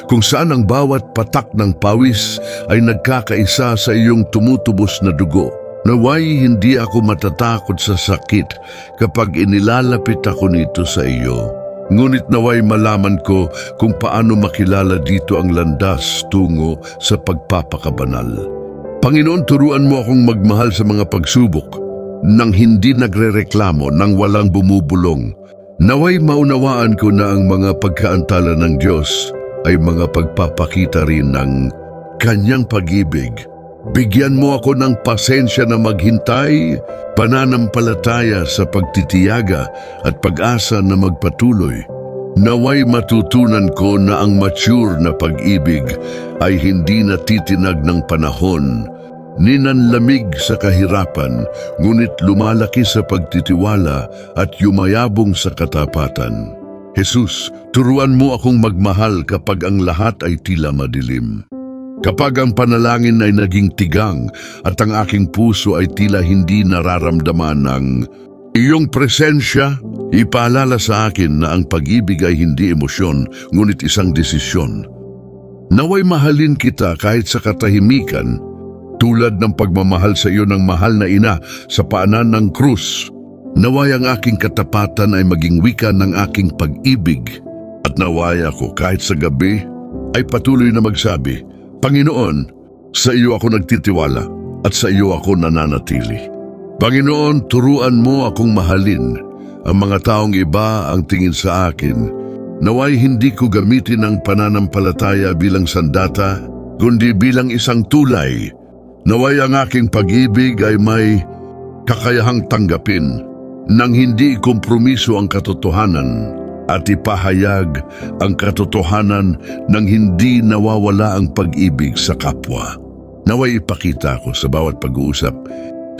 kung saan ang bawat patak ng pawis ay nagkakaisa sa iyong tumutubos na dugo. Naway hindi ako matatakot sa sakit kapag inilalapit ako nito sa iyo. Ngunit naway malaman ko kung paano makilala dito ang landas tungo sa pagpapakabanal. Panginoon, turuan mo akong magmahal sa mga pagsubok nang hindi nagrereklamo, nang walang bumubulong. Naway maunawaan ko na ang mga pagkaantala ng Diyos ay mga pagpapakita rin ng Kanyang pag-ibig. Bigyan mo ako ng pasensya na maghintay, pananampalataya sa pagtitiyaga at pag-asa na magpatuloy. Naway matutunan ko na ang mature na pag-ibig ay hindi natitinag ng panahon, ninanlamig sa kahirapan, ngunit lumalaki sa pagtitiwala at yumayabong sa katapatan. Jesus, turuan mo akong magmahal kapag ang lahat ay tila madilim. Kapag ang panalangin ay naging tigang at ang aking puso ay tila hindi nararamdaman ng iyong presensya, ipaalala sa akin na ang pag-ibig ay hindi emosyon, ngunit isang desisyon. Naway mahalin kita kahit sa katahimikan, tulad ng pagmamahal sa iyo ng mahal na ina sa paanan ng krus. Naway ang aking katapatan ay maging wika ng aking pag-ibig, at naway ako kahit sa gabi ay patuloy na magsabi, Panginoon, sa iyo ako nagtitiwala at sa iyo ako nananatili. Panginoon, turuan mo akong mahalin ang mga taong iba ang tingin sa akin. Naway hindi ko gamitin ang pananampalataya bilang sandata, kundi bilang isang tulay. Naway ang aking pag-ibig ay may kakayahang tanggapin nang hindi kompromiso ang katotohanan at ipahayag ang katotohanan nang hindi nawawala ang pag-ibig sa kapwa. Naway ipakita ko sa bawat pag-uusap,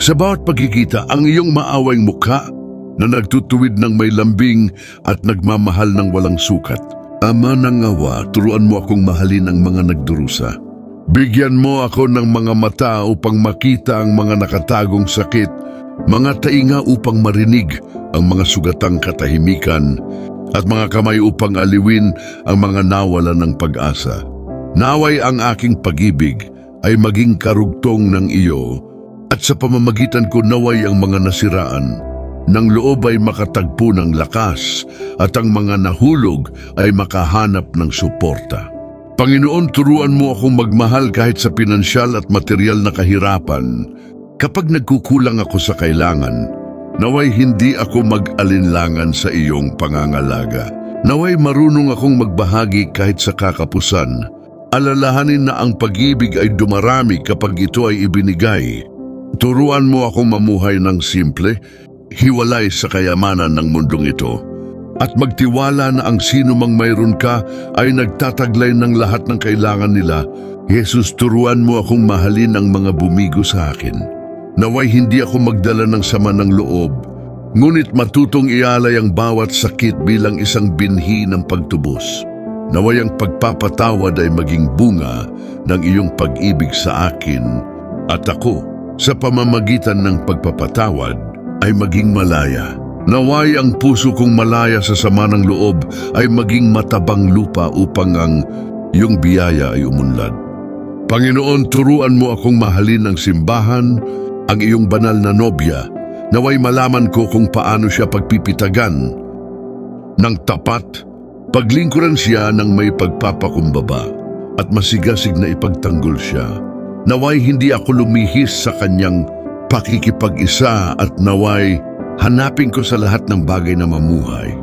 sa bawat pagkikita, ang iyong maawang mukha na nagtutuwid ng may lambing at nagmamahal ng walang sukat. Ama ng awa, turuan mo akong mahalin ang mga nagdurusa. Bigyan mo ako ng mga mata upang makita ang mga nakatagong sakit, mga tainga upang marinig ang mga sugatang katahimikan, at mga kamay upang aliwin ang mga nawalan ng pag-asa. Naway ang aking pag-ibig ay maging karugtong ng iyo, at sa pamamagitan ko naway ang mga nasiraan ng loob ay makatagpo ng lakas, at ang mga nahulog ay makahanap ng suporta. Panginoon, turuan mo akong magmahal kahit sa pinansyal at material na kahirapan. Kapag nagkukulang ako sa kailangan, naway hindi ako mag-alinlangan sa iyong pangangalaga. Naway marunong akong magbahagi kahit sa kakapusan. Alalahanin na ang pag-ibig ay dumarami kapag ito ay ibinigay. Turuan mo akong mamuhay ng simple, hiwalay sa kayamanan ng mundong ito, at magtiwala na ang sino mang mayroon ka ay nagtataglay ng lahat ng kailangan nila. Jesus, turuan mo akong mahalin ang mga bumigo sa akin. Naway hindi ako magdala ng sama ng loob, ngunit matutong ialay ang bawat sakit bilang isang binhi ng pagtubos. Naway ang pagpapatawad ay maging bunga ng iyong pag-ibig sa akin, at ako, sa pamamagitan ng pagpapatawad, ay maging malaya. Naway ang puso kong malaya sa sama ng loob ay maging matabang lupa upang ang iyong biyaya ay umunlad. Panginoon, turuan mo akong mahalin ang simbahan, ang iyong banal na nobya. Naway malaman ko kung paano siya pagpipitagan ng tapat, paglingkuran siya ng may pagpapakumbaba, at masigasig na ipagtanggol siya. Naway hindi ako lumihis sa kanyang pakikipag-isa, at naway hanapin ko sa lahat ng bagay na mamuhay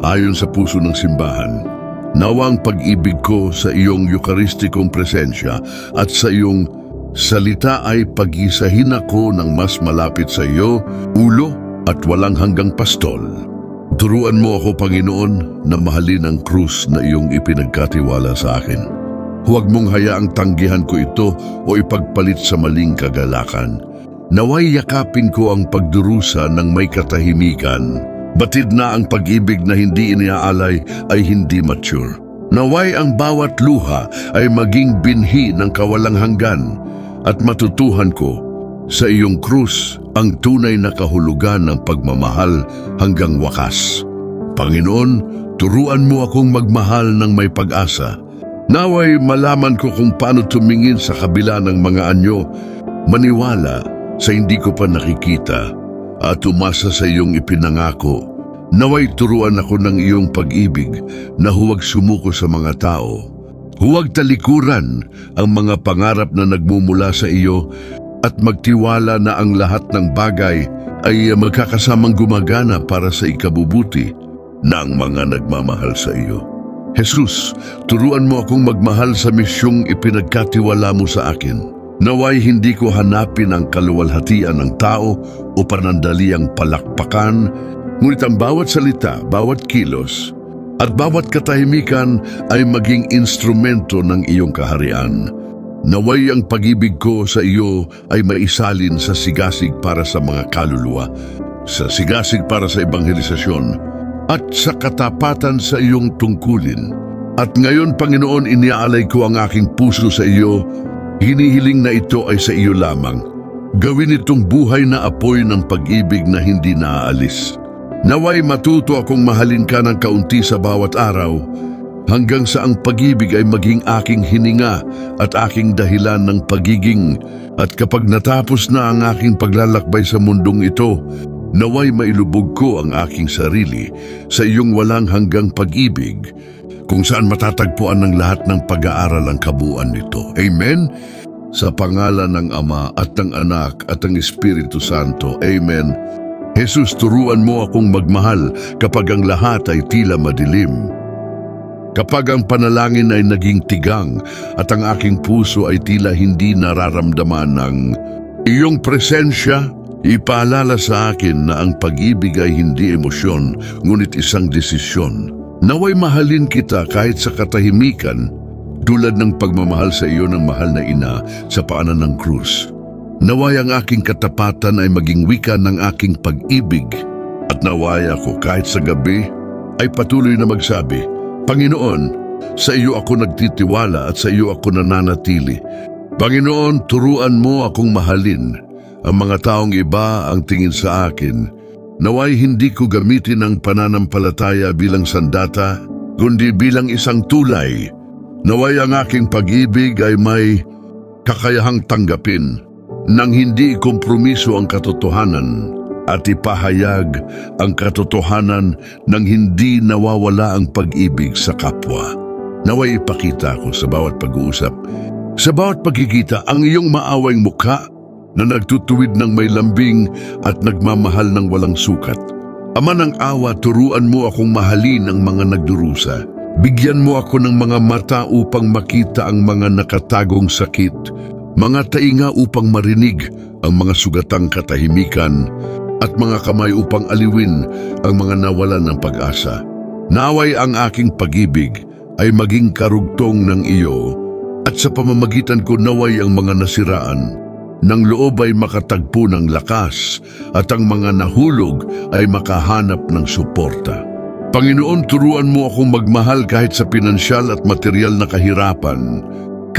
ayon sa puso ng simbahan. Nawa ang pag-ibig ko sa iyong Eucharistikong presensya at sa iyong salita ay pag-isahin ako ng mas malapit sa iyo, ulo at walang hanggang pastol. Turuan mo ako, Panginoon, na mahalin ang krus na iyong ipinagkatiwala sa akin. Huwag mong hayaang tanggihan ko ito o ipagpalit sa maling kagalakan. Naway yakapin ko ang pagdurusa ng may katahimikan. Batid na ang pag-ibig na hindi iniaalay ay hindi mature. Naway ang bawat luha ay maging binhi ng kawalang hanggan at matutuhan ko sa iyong krus ang tunay na kahulugan ng pagmamahal hanggang wakas. Panginoon, turuan mo akong magmahal ng may pag-asa. Naway malaman ko kung paano tumingin sa kabila ng mga anyo, maniwala sa hindi ko pa nakikita, at umasa sa iyong ipinangako. Naway turuan ako ng iyong pag-ibig na huwag sumuko sa mga tao. Huwag talikuran ang mga pangarap na nagmumula sa iyo at magtiwala na ang lahat ng bagay ay magkakasamang gumagana para sa ikabubuti ng mga nagmamahal sa iyo. Jesus, turuan mo akong magmahal sa misyong ipinagkatiwala mo sa akin. Naway hindi ko hanapin ang kaluwalhatian ng tao o panandaliang palakpakan, ngunit ang bawat salita, bawat kilos, at bawat katahimikan ay maging instrumento ng iyong kaharian. Naway ang pag-ibig ko sa iyo ay maisalin sa sigasig para sa mga kaluluwa, sa sigasig para sa ebanghelisasyon, at sa katapatan sa iyong tungkulin. At ngayon, Panginoon, iniaalay ko ang aking puso sa iyo. Hinihiling na ito ay sa iyo lamang. Gawin itong buhay na apoy ng pag-ibig na hindi naaalis. Naway matuto akong mahalin ka ng kaunti sa bawat araw, hanggang sa ang pag-ibig ay maging aking hininga at aking dahilan ng pagiging. At kapag natapos na ang aking paglalakbay sa mundong ito, naway mailubog ko ang aking sarili sa iyong walang hanggang pag-ibig, kung saan matatagpuan ng lahat ng pag-aaral ang kabuuan nito. Amen? Sa pangalan ng Ama at ng Anak at ng Espiritu Santo. Amen. Jesus, turuan mo akong magmahal kapag ang lahat ay tila madilim. Kapag ang panalangin ay naging tigang at ang aking puso ay tila hindi nararamdaman ng iyong presensya, ipaalala sa akin na ang pag-ibig ay hindi emosyon, ngunit isang desisyon. Naway mahalin kita kahit sa katahimikan, tulad ng pagmamahal sa iyo ng mahal na ina sa paanan ng krus. Naway ang aking katapatan ay maging wika ng aking pag-ibig, at naway ako kahit sa gabi ay patuloy na magsabi, Panginoon, sa iyo ako nagtitiwala at sa iyo ako nananatili. Panginoon, turuan mo akong mahalin ang mga taong iba ang tingin sa akin. Naway hindi ko gamitin ang pananampalataya bilang sandata, kundi bilang isang tulay. Naway ang aking pag-ibig ay may kakayahang tanggapin nang hindi kompromiso ang katotohanan at ipahayag ang katotohanan nang hindi nawawala ang pag-ibig sa kapwa. Naway ipakita ko sa bawat pag-uusap, sa bawat pagkikita, ang iyong maawang mukha na nagtutuwid ng may lambing at nagmamahal ng walang sukat. Ama ng awa, turuan mo akong mahalin ang mga nagdurusa. Bigyan mo ako ng mga mata upang makita ang mga nakatagong sakit, mga tainga upang marinig ang mga sugatang katahimikan, at mga kamay upang aliwin ang mga nawalan ng pag-asa. Naway ang aking pag-ibig ay maging karugtong ng iyo, at sa pamamagitan ko naway ang mga nasiraan ng loob ay makatagpo ng lakas, at ang mga nahulog ay makahanap ng suporta. Panginoon, turuan mo akong magmahal kahit sa pinansyal at material na kahirapan.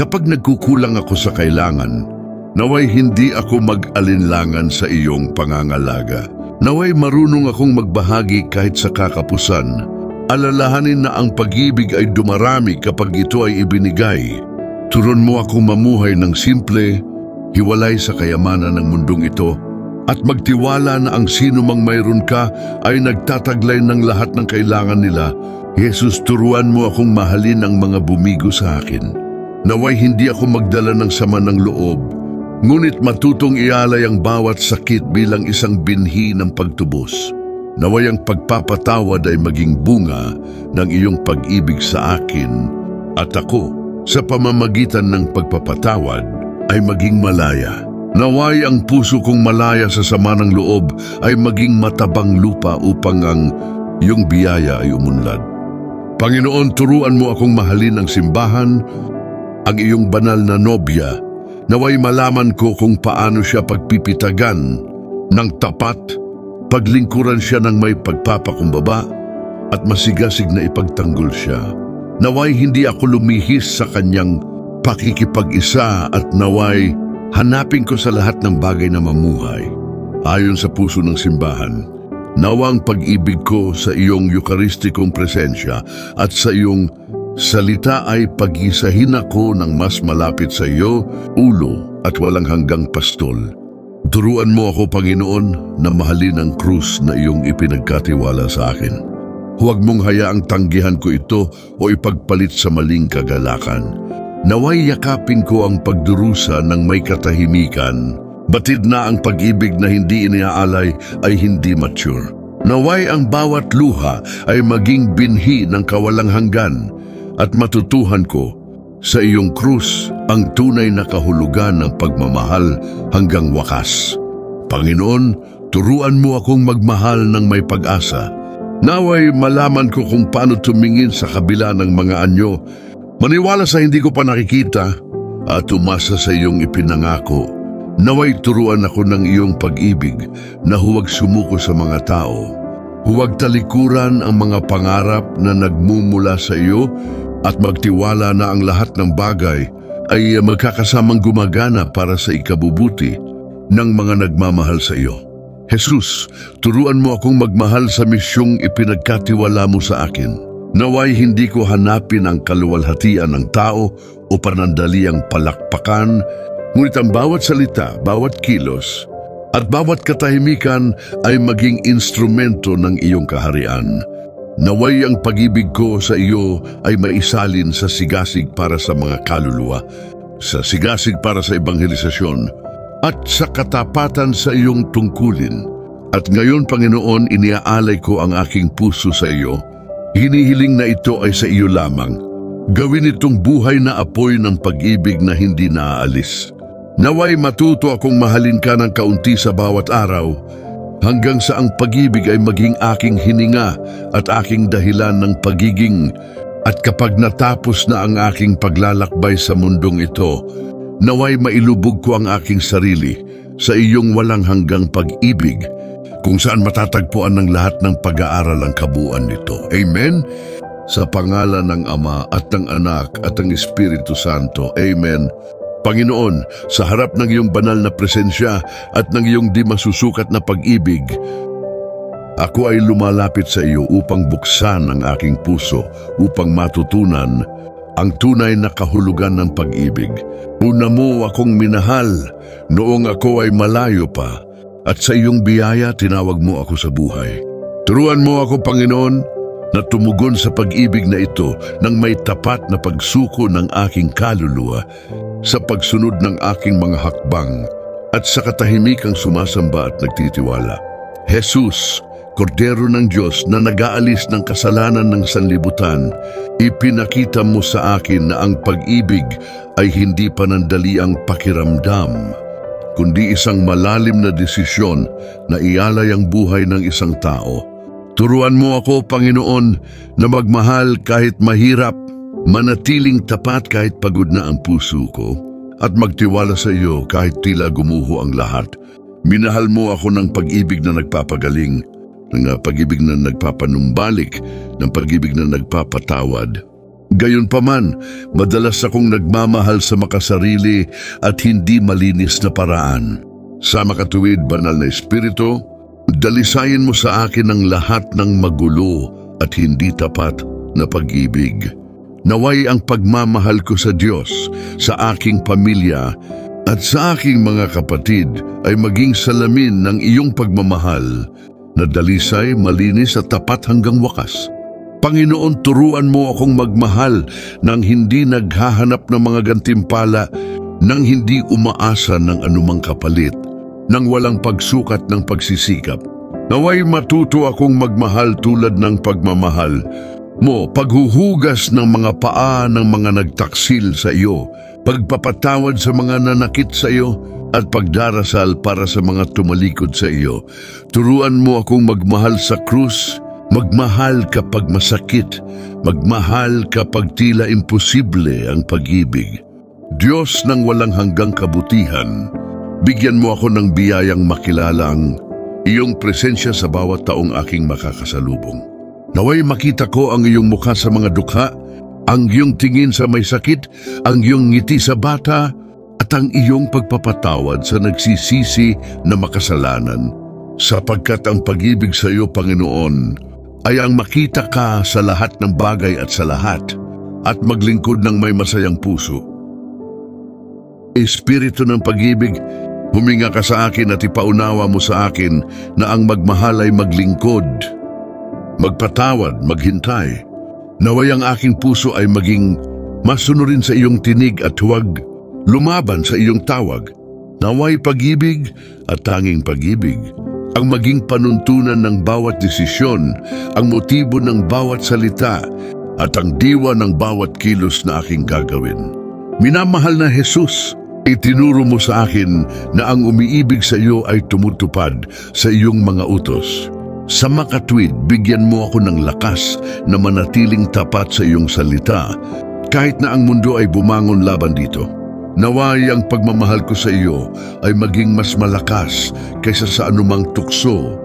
Kapag nagkukulang ako sa kailangan, naway hindi ako mag-alinlangan sa iyong pangangalaga. Naway marunong akong magbahagi kahit sa kakapusan. Alalahanin na ang pag-ibig ay dumarami kapag ito ay ibinigay. Turuan mo akong mamuhay ng simple, hiwalay sa kayamanan ng mundong ito, at magtiwala na ang sino mang mayroon ka ay nagtataglay ng lahat ng kailangan nila. Jesus, turuan mo akong mahalin ang mga bumigo sa akin. Naway hindi ako magdala ng sama ng loob, ngunit matutong ialay ang bawat sakit bilang isang binhi ng pagtubos. Naway ang pagpapatawad ay maging bunga ng iyong pag-ibig sa akin at ako sa pamamagitan ng pagpapatawad ay maging malaya. Naway ang puso kong malaya sa sama ng loob ay maging matabang lupa upang ang iyong biyaya ay umunlad. Panginoon, turuan mo akong mahalin ang simbahan, ang iyong banal na nobya. Naway malaman ko kung paano siya pagpipitagan ng tapat, paglingkuran siya ng may pagpapakumbaba at masigasig na ipagtanggol siya. Naway hindi ako lumihis sa kanyang pakikipag-isa at naway hanapin ko sa lahat ng bagay na mamuhay ayon sa puso ng simbahan. Nawa ang pag-ibig ko sa iyong Eucharistikong presensya at sa iyong salita ay pag-isahin ako ng mas malapit sa iyo, ulo at walang hanggang pastol. Turuan mo ako, Panginoon, na mahalin ang krus na iyong ipinagkatiwala sa akin. Huwag mong hayaang tanggihan ko ito o ipagpalit sa maling kagalakan. Naway yakapin ko ang pagdurusa ng may katahimikan. Batid na ang pag-ibig na hindi iniaalay ay hindi mature. Naway ang bawat luha ay maging binhi ng kawalang hanggan at matutuhan ko sa iyong krus ang tunay na kahulugan ng pagmamahal hanggang wakas. Panginoon, turuan mo akong magmahal ng may pag-asa. Naway malaman ko kung paano tumingin sa kabila ng mga anyo, maniwala sa hindi ko pa nakikita at umasa sa iyong ipinangako. Naway turuan ako ng iyong pag-ibig na huwag sumuko sa mga tao. Huwag talikuran ang mga pangarap na nagmumula sa iyo at magtiwala na ang lahat ng bagay ay magkakasamang gumagana para sa ikabubuti ng mga nagmamahal sa iyo. Jesus, turuan mo akong magmahal sa misyong ipinagkatiwala mo sa akin. Naway hindi ko hanapin ang kaluwalhatian ng tao o panandaliang palakpakan, ngunit ang bawat salita, bawat kilos, at bawat katahimikan ay maging instrumento ng iyong kaharian. Naway ang pag-ibig ko sa iyo ay maisalin sa sigasig para sa mga kaluluwa, sa sigasig para sa ebanghelisasyon, at sa katapatan sa iyong tungkulin. At ngayon, Panginoon, iniaalay ko ang aking puso sa iyo. Hinihiling na ito ay sa iyo lamang. Gawin itong buhay na apoy ng pag-ibig na hindi naaalis. Naway matuto akong mahalin ka ng kaunti sa bawat araw, hanggang sa ang pag-ibig ay maging aking hininga at aking dahilan ng pagiging. At kapag natapos na ang aking paglalakbay sa mundong ito, naway mailubog ko ang aking sarili sa iyong walang hanggang pag-ibig, kung saan matatagpuan ng lahat ng pag-aaral ang kabuuan nito. Amen? Sa pangalan ng Ama at ng Anak at ng Espiritu Santo. Amen. Panginoon, sa harap ng iyong banal na presensya at ng iyong di masusukat na pag-ibig, ako ay lumalapit sa iyo upang buksan ang aking puso, upang matutunan ang tunay na kahulugan ng pag-ibig. Una mo akong minahal noong ako ay malayo pa, at sa iyong biyaya tinawag mo ako sa buhay. Turuan mo ako, Panginoon, na tumugon sa pag-ibig na ito ng may tapat na pagsuko ng aking kaluluwa, sa pagsunod ng aking mga hakbang, at sa katahimikang sumasamba at nagtitiwala. Jesus, Kordero ng Diyos na nag-aalis ng kasalanan ng sanlibutan, ipinakita mo sa akin na ang pag-ibig ay hindi panandaliang pakiramdam, kundi isang malalim na desisyon na ialay ang buhay ng isang tao. Turuan mo ako, Panginoon, na magmahal kahit mahirap, manatiling tapat kahit pagod na ang puso ko, at magtiwala sa iyo kahit tila gumuho ang lahat. Minahal mo ako ng pag-ibig na nagpapagaling, ng pag-ibig na nagpapanumbalik, ng pag-ibig na nagpapatawad. Gayunpaman, madalas akong nagmamahal sa makasarili at hindi malinis na paraan. Sa makatuwid, banal na Espiritu, dalisayin mo sa akin ang lahat ng magulo at hindi tapat na pag-ibig. Naway ang pagmamahal ko sa Diyos, sa aking pamilya, at sa aking mga kapatid ay maging salamin ng iyong pagmamahal na dalisay, malinis at tapat hanggang wakas. Panginoon, turuan mo akong magmahal nang hindi naghahanap ng mga gantimpala, nang hindi umaasa ng anumang kapalit, nang walang pagsukat ng pagsisikap. Naway matuto akong magmahal tulad ng pagmamahal mo, paghuhugas ng mga paa ng mga nagtaksil sa iyo, pagpapatawad sa mga nanakit sa iyo, at pagdarasal para sa mga tumalikod sa iyo. Turuan mo akong magmahal sa krus, magmahal kapag masakit, magmahal kapag tila imposible ang pag-ibig. Diyos ng walang hanggang kabutihan, bigyan mo ako ng biyayang makilala ang iyong presensya sa bawat taong aking makakasalubong. Naway makita ko ang iyong mukha sa mga dukha, ang iyong tingin sa may sakit, ang iyong ngiti sa bata, at ang iyong pagpapatawad sa nagsisisi na makasalanan. Sapagkat ang pag-ibig sa iyo, Panginoon, ay ang makita ka sa lahat ng bagay at sa lahat, at maglingkod ng may masayang puso. Espiritu ng pag-ibig, huminga ka sa akin at ipaunawa mo sa akin na ang magmahal ay maglingkod, magpatawad, maghintay. Naway ang aking puso ay maging masunurin sa iyong tinig at huwag lumaban sa iyong tawag. Naway pag-ibig at tanging pag-ibig ang maging panuntunan ng bawat desisyon, ang motibo ng bawat salita, at ang diwa ng bawat kilos na aking gagawin. Minamahal na Jesus, itinuro mo sa akin na ang umiibig sa iyo ay tumutupad sa iyong mga utos. Sa makatwid, bigyan mo ako ng lakas na manatiling tapat sa iyong salita, kahit na ang mundo ay bumangon laban dito. Naway ang pagmamahal ko sa iyo ay maging mas malakas kaysa sa anumang tukso,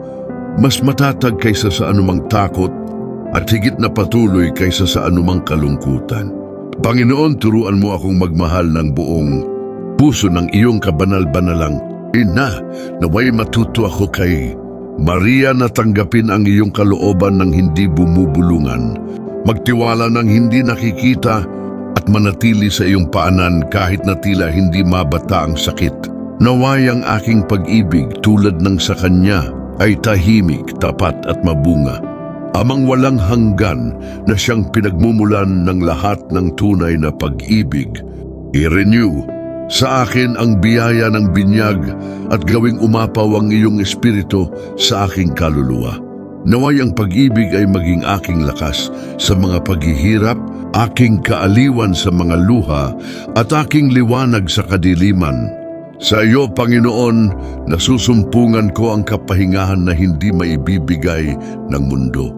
mas matatag kaysa sa anumang takot, at higit na patuloy kaysa sa anumang kalungkutan. Panginoon, turuan mo akong magmahal ng buong puso ng iyong kabanal-banalang ina. Naway matuto ako kay Maria na tanggapin ang iyong kalooban ng hindi bumubulungan, magtiwala ng hindi nakikita, at manatili sa iyong paanan kahit na tila hindi mabata ang sakit. Naway ang aking pag-ibig tulad ng sa kanya ay tahimik, tapat at mabunga. Amang walang hanggan na siyang pinagmumulan ng lahat ng tunay na pag-ibig. I-renew sa akin ang biyaya ng binyag at gawing umapaw ang iyong espiritu sa aking kaluluwa. Naway ang pag-ibig ay maging aking lakas sa mga paghihirap, aking kaaliwan sa mga luha, at aking liwanag sa kadiliman. Sa iyo, Panginoon, nasusumpungan ko ang kapahingahan na hindi maibibigay ng mundo.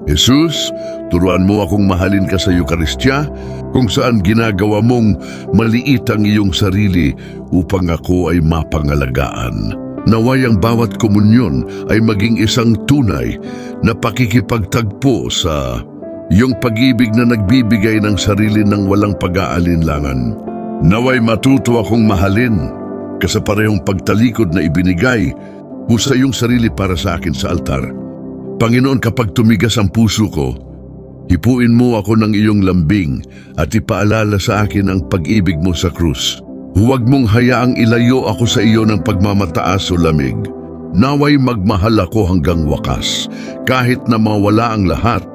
Jesus, turuan mo akong mahalin ka sa Eukaristya, kung saan ginagawa mong maliit ang iyong sarili upang ako ay mapangalagaan. Naway ang bawat komunyon ay maging isang tunay na pakikipagtagpo sa iyong pag-ibig na nagbibigay ng sarili ng walang pag-aalinlangan. Naway matuto akong mahalin sa parehong pagtalikod na ibinigay mo sa iyong sarili para sa akin sa altar. Panginoon, kapag tumigas ang puso ko, hipuin mo ako ng iyong lambing at ipaalala sa akin ang pag-ibig mo sa krus. Huwag mong hayaang ilayo ako sa iyo ng pagmamataas o lamig. Naway magmahal ako hanggang wakas, kahit na mawala ang lahat,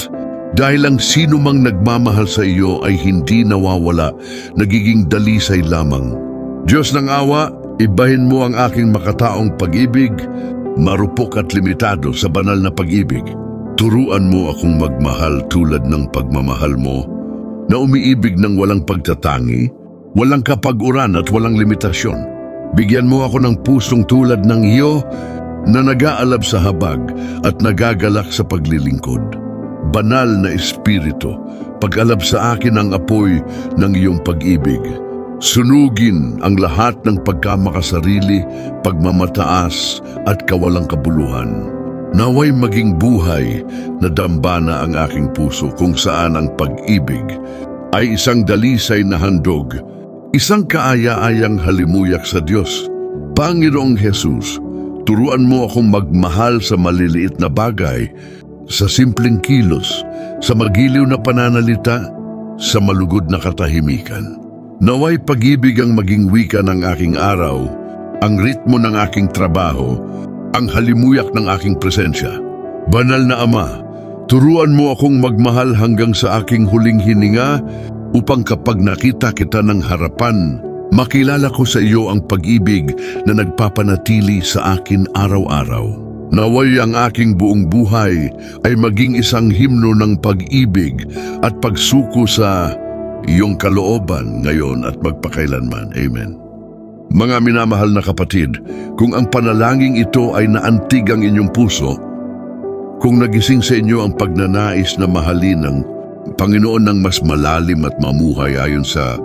dahil ang sino mang nagmamahal sa iyo ay hindi nawawala, nagiging dalisay lamang. Diyos ng awa, ibahin mo ang aking makataong pag-ibig, marupok at limitado sa banal na pag-ibig. Turuan mo akong magmahal tulad ng pagmamahal mo, na umiibig ng walang pagtatangi, walang kapag-uran at walang limitasyon. Bigyan mo ako ng pusong tulad ng iyo na nag-aalab sa habag at nagagalak sa paglilingkod. Banal na Espiritu, pag-alab sa akin ang apoy ng iyong pag-ibig. Sunugin ang lahat ng pagkamakasarili, pagmamataas at kawalang kabuluhan. Naway maging buhay na dambana ang aking puso kung saan ang pag-ibig ay isang dalisay na handog, isang kaaya-ayang halimuyak sa Diyos. Panginoong Jesus, turuan mo akong magmahal sa maliliit na bagay, sa simpleng kilos, sa magiliw na pananalita, sa malugod na katahimikan. Naway pag-ibig ang maging wika ng aking araw, ang ritmo ng aking trabaho, ang halimuyak ng aking presensya. Banal na Ama, turuan mo akong magmahal hanggang sa aking huling hininga, upang kapag nakita kita ng harapan, makilala ko sa iyo ang pag-ibig na nagpapanatili sa akin araw-araw. Naway ang aking buong buhay ay maging isang himno ng pag-ibig at pagsuko sa iyong kalooban ngayon at magpakailanman. Amen. Mga minamahal na kapatid, kung ang panalangin ito ay naantig ang inyong puso, kung nagising sa inyo ang pagnanais na mahalin ng Panginoon ng mas malalim at mamuhay ayon sa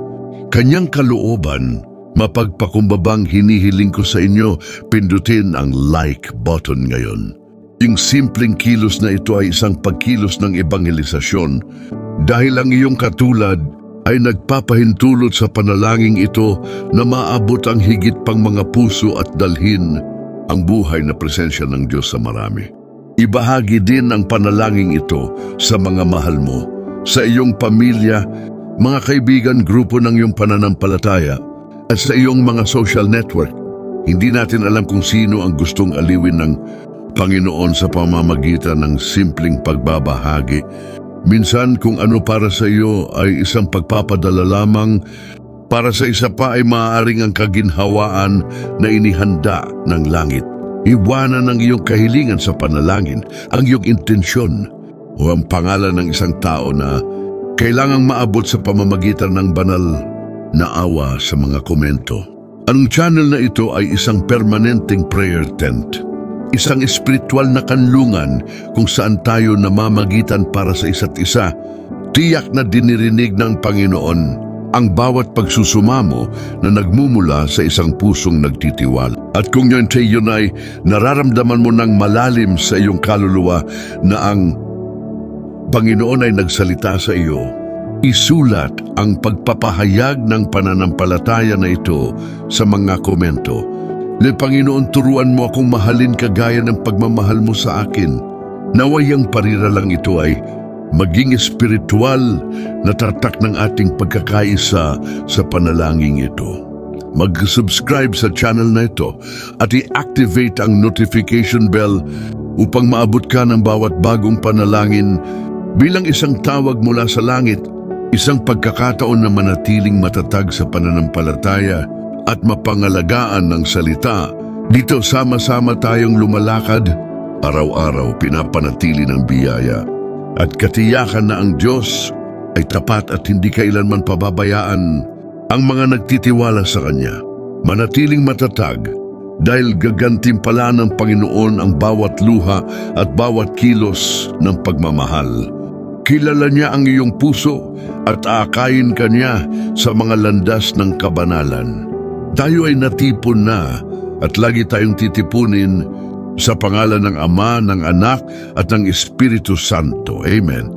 Kanyang kalooban, mapagpakumbabang hinihiling ko sa inyo, pindutin ang like button ngayon. Yung simpleng kilos na ito ay isang pagkilos ng ebanghelisasyon dahil ang iyong katulad ay nagpapahintulot sa panalangin ito na maabot ang higit pang mga puso at dalhin ang buhay na presensya ng Diyos sa marami. Ibahagi din ang panalangin ito sa mga mahal mo, sa iyong pamilya, mga kaibigan, grupo ng iyong pananampalataya, at sa iyong mga social network. Hindi natin alam kung sino ang gustong aliwin ng Panginoon sa pamamagitan ng simpleng pagbabahagi. Minsan kung ano para sa iyo ay isang pagpapadala lamang, para sa isa pa ay maaaring ang kaginhawaan na inihanda ng langit. Iwanan ang iyong kahilingan sa panalangin, ang iyong intensyon o ang pangalan ng isang tao na kailangang maabot sa pamamagitan ng banal na awa sa mga komento. Ang channel na ito ay isang permanenteng prayer tent, isang espiritual na kanlungan kung saan tayo namamagitan para sa isa't isa. Tiyak na dinirinig ng Panginoon ang bawat pagsusumamo na nagmumula sa isang pusong nagtitiwala. At kung yun ay nararamdaman mo ng malalim sa iyong kaluluwa na ang Panginoon ay nagsalita sa iyo, isulat ang pagpapahayag ng pananampalataya na ito sa mga komento. Panginoon, turuan mo akong mahalin kagaya ng pagmamahal mo sa akin. Naway ang pariralang ito ay maging espiritual na tatak ng ating pagkakaisa sa panalangin ito. Mag-subscribe sa channel na ito at i-activate ang notification bell upang maabot ka ng bawat bagong panalangin bilang isang tawag mula sa langit, isang pagkakataon na manatiling matatag sa pananampalataya at mapangalagaan ng salita. Dito sama-sama tayong lumalakad, araw-araw pinapanatili ng biyaya at katiyakan na ang Diyos ay tapat at hindi kailanman pababayaan ang mga nagtitiwala sa Kanya. Manatiling matatag dahil gagantimpala ng Panginoon ang bawat luha at bawat kilos ng pagmamahal. Kilala niya ang iyong puso at aakayin ka niya sa mga landas ng kabanalan. Tayo ay natipon na at lagi tayong titipunin sa pangalan ng Ama, ng Anak at ng Espiritu Santo. Amen.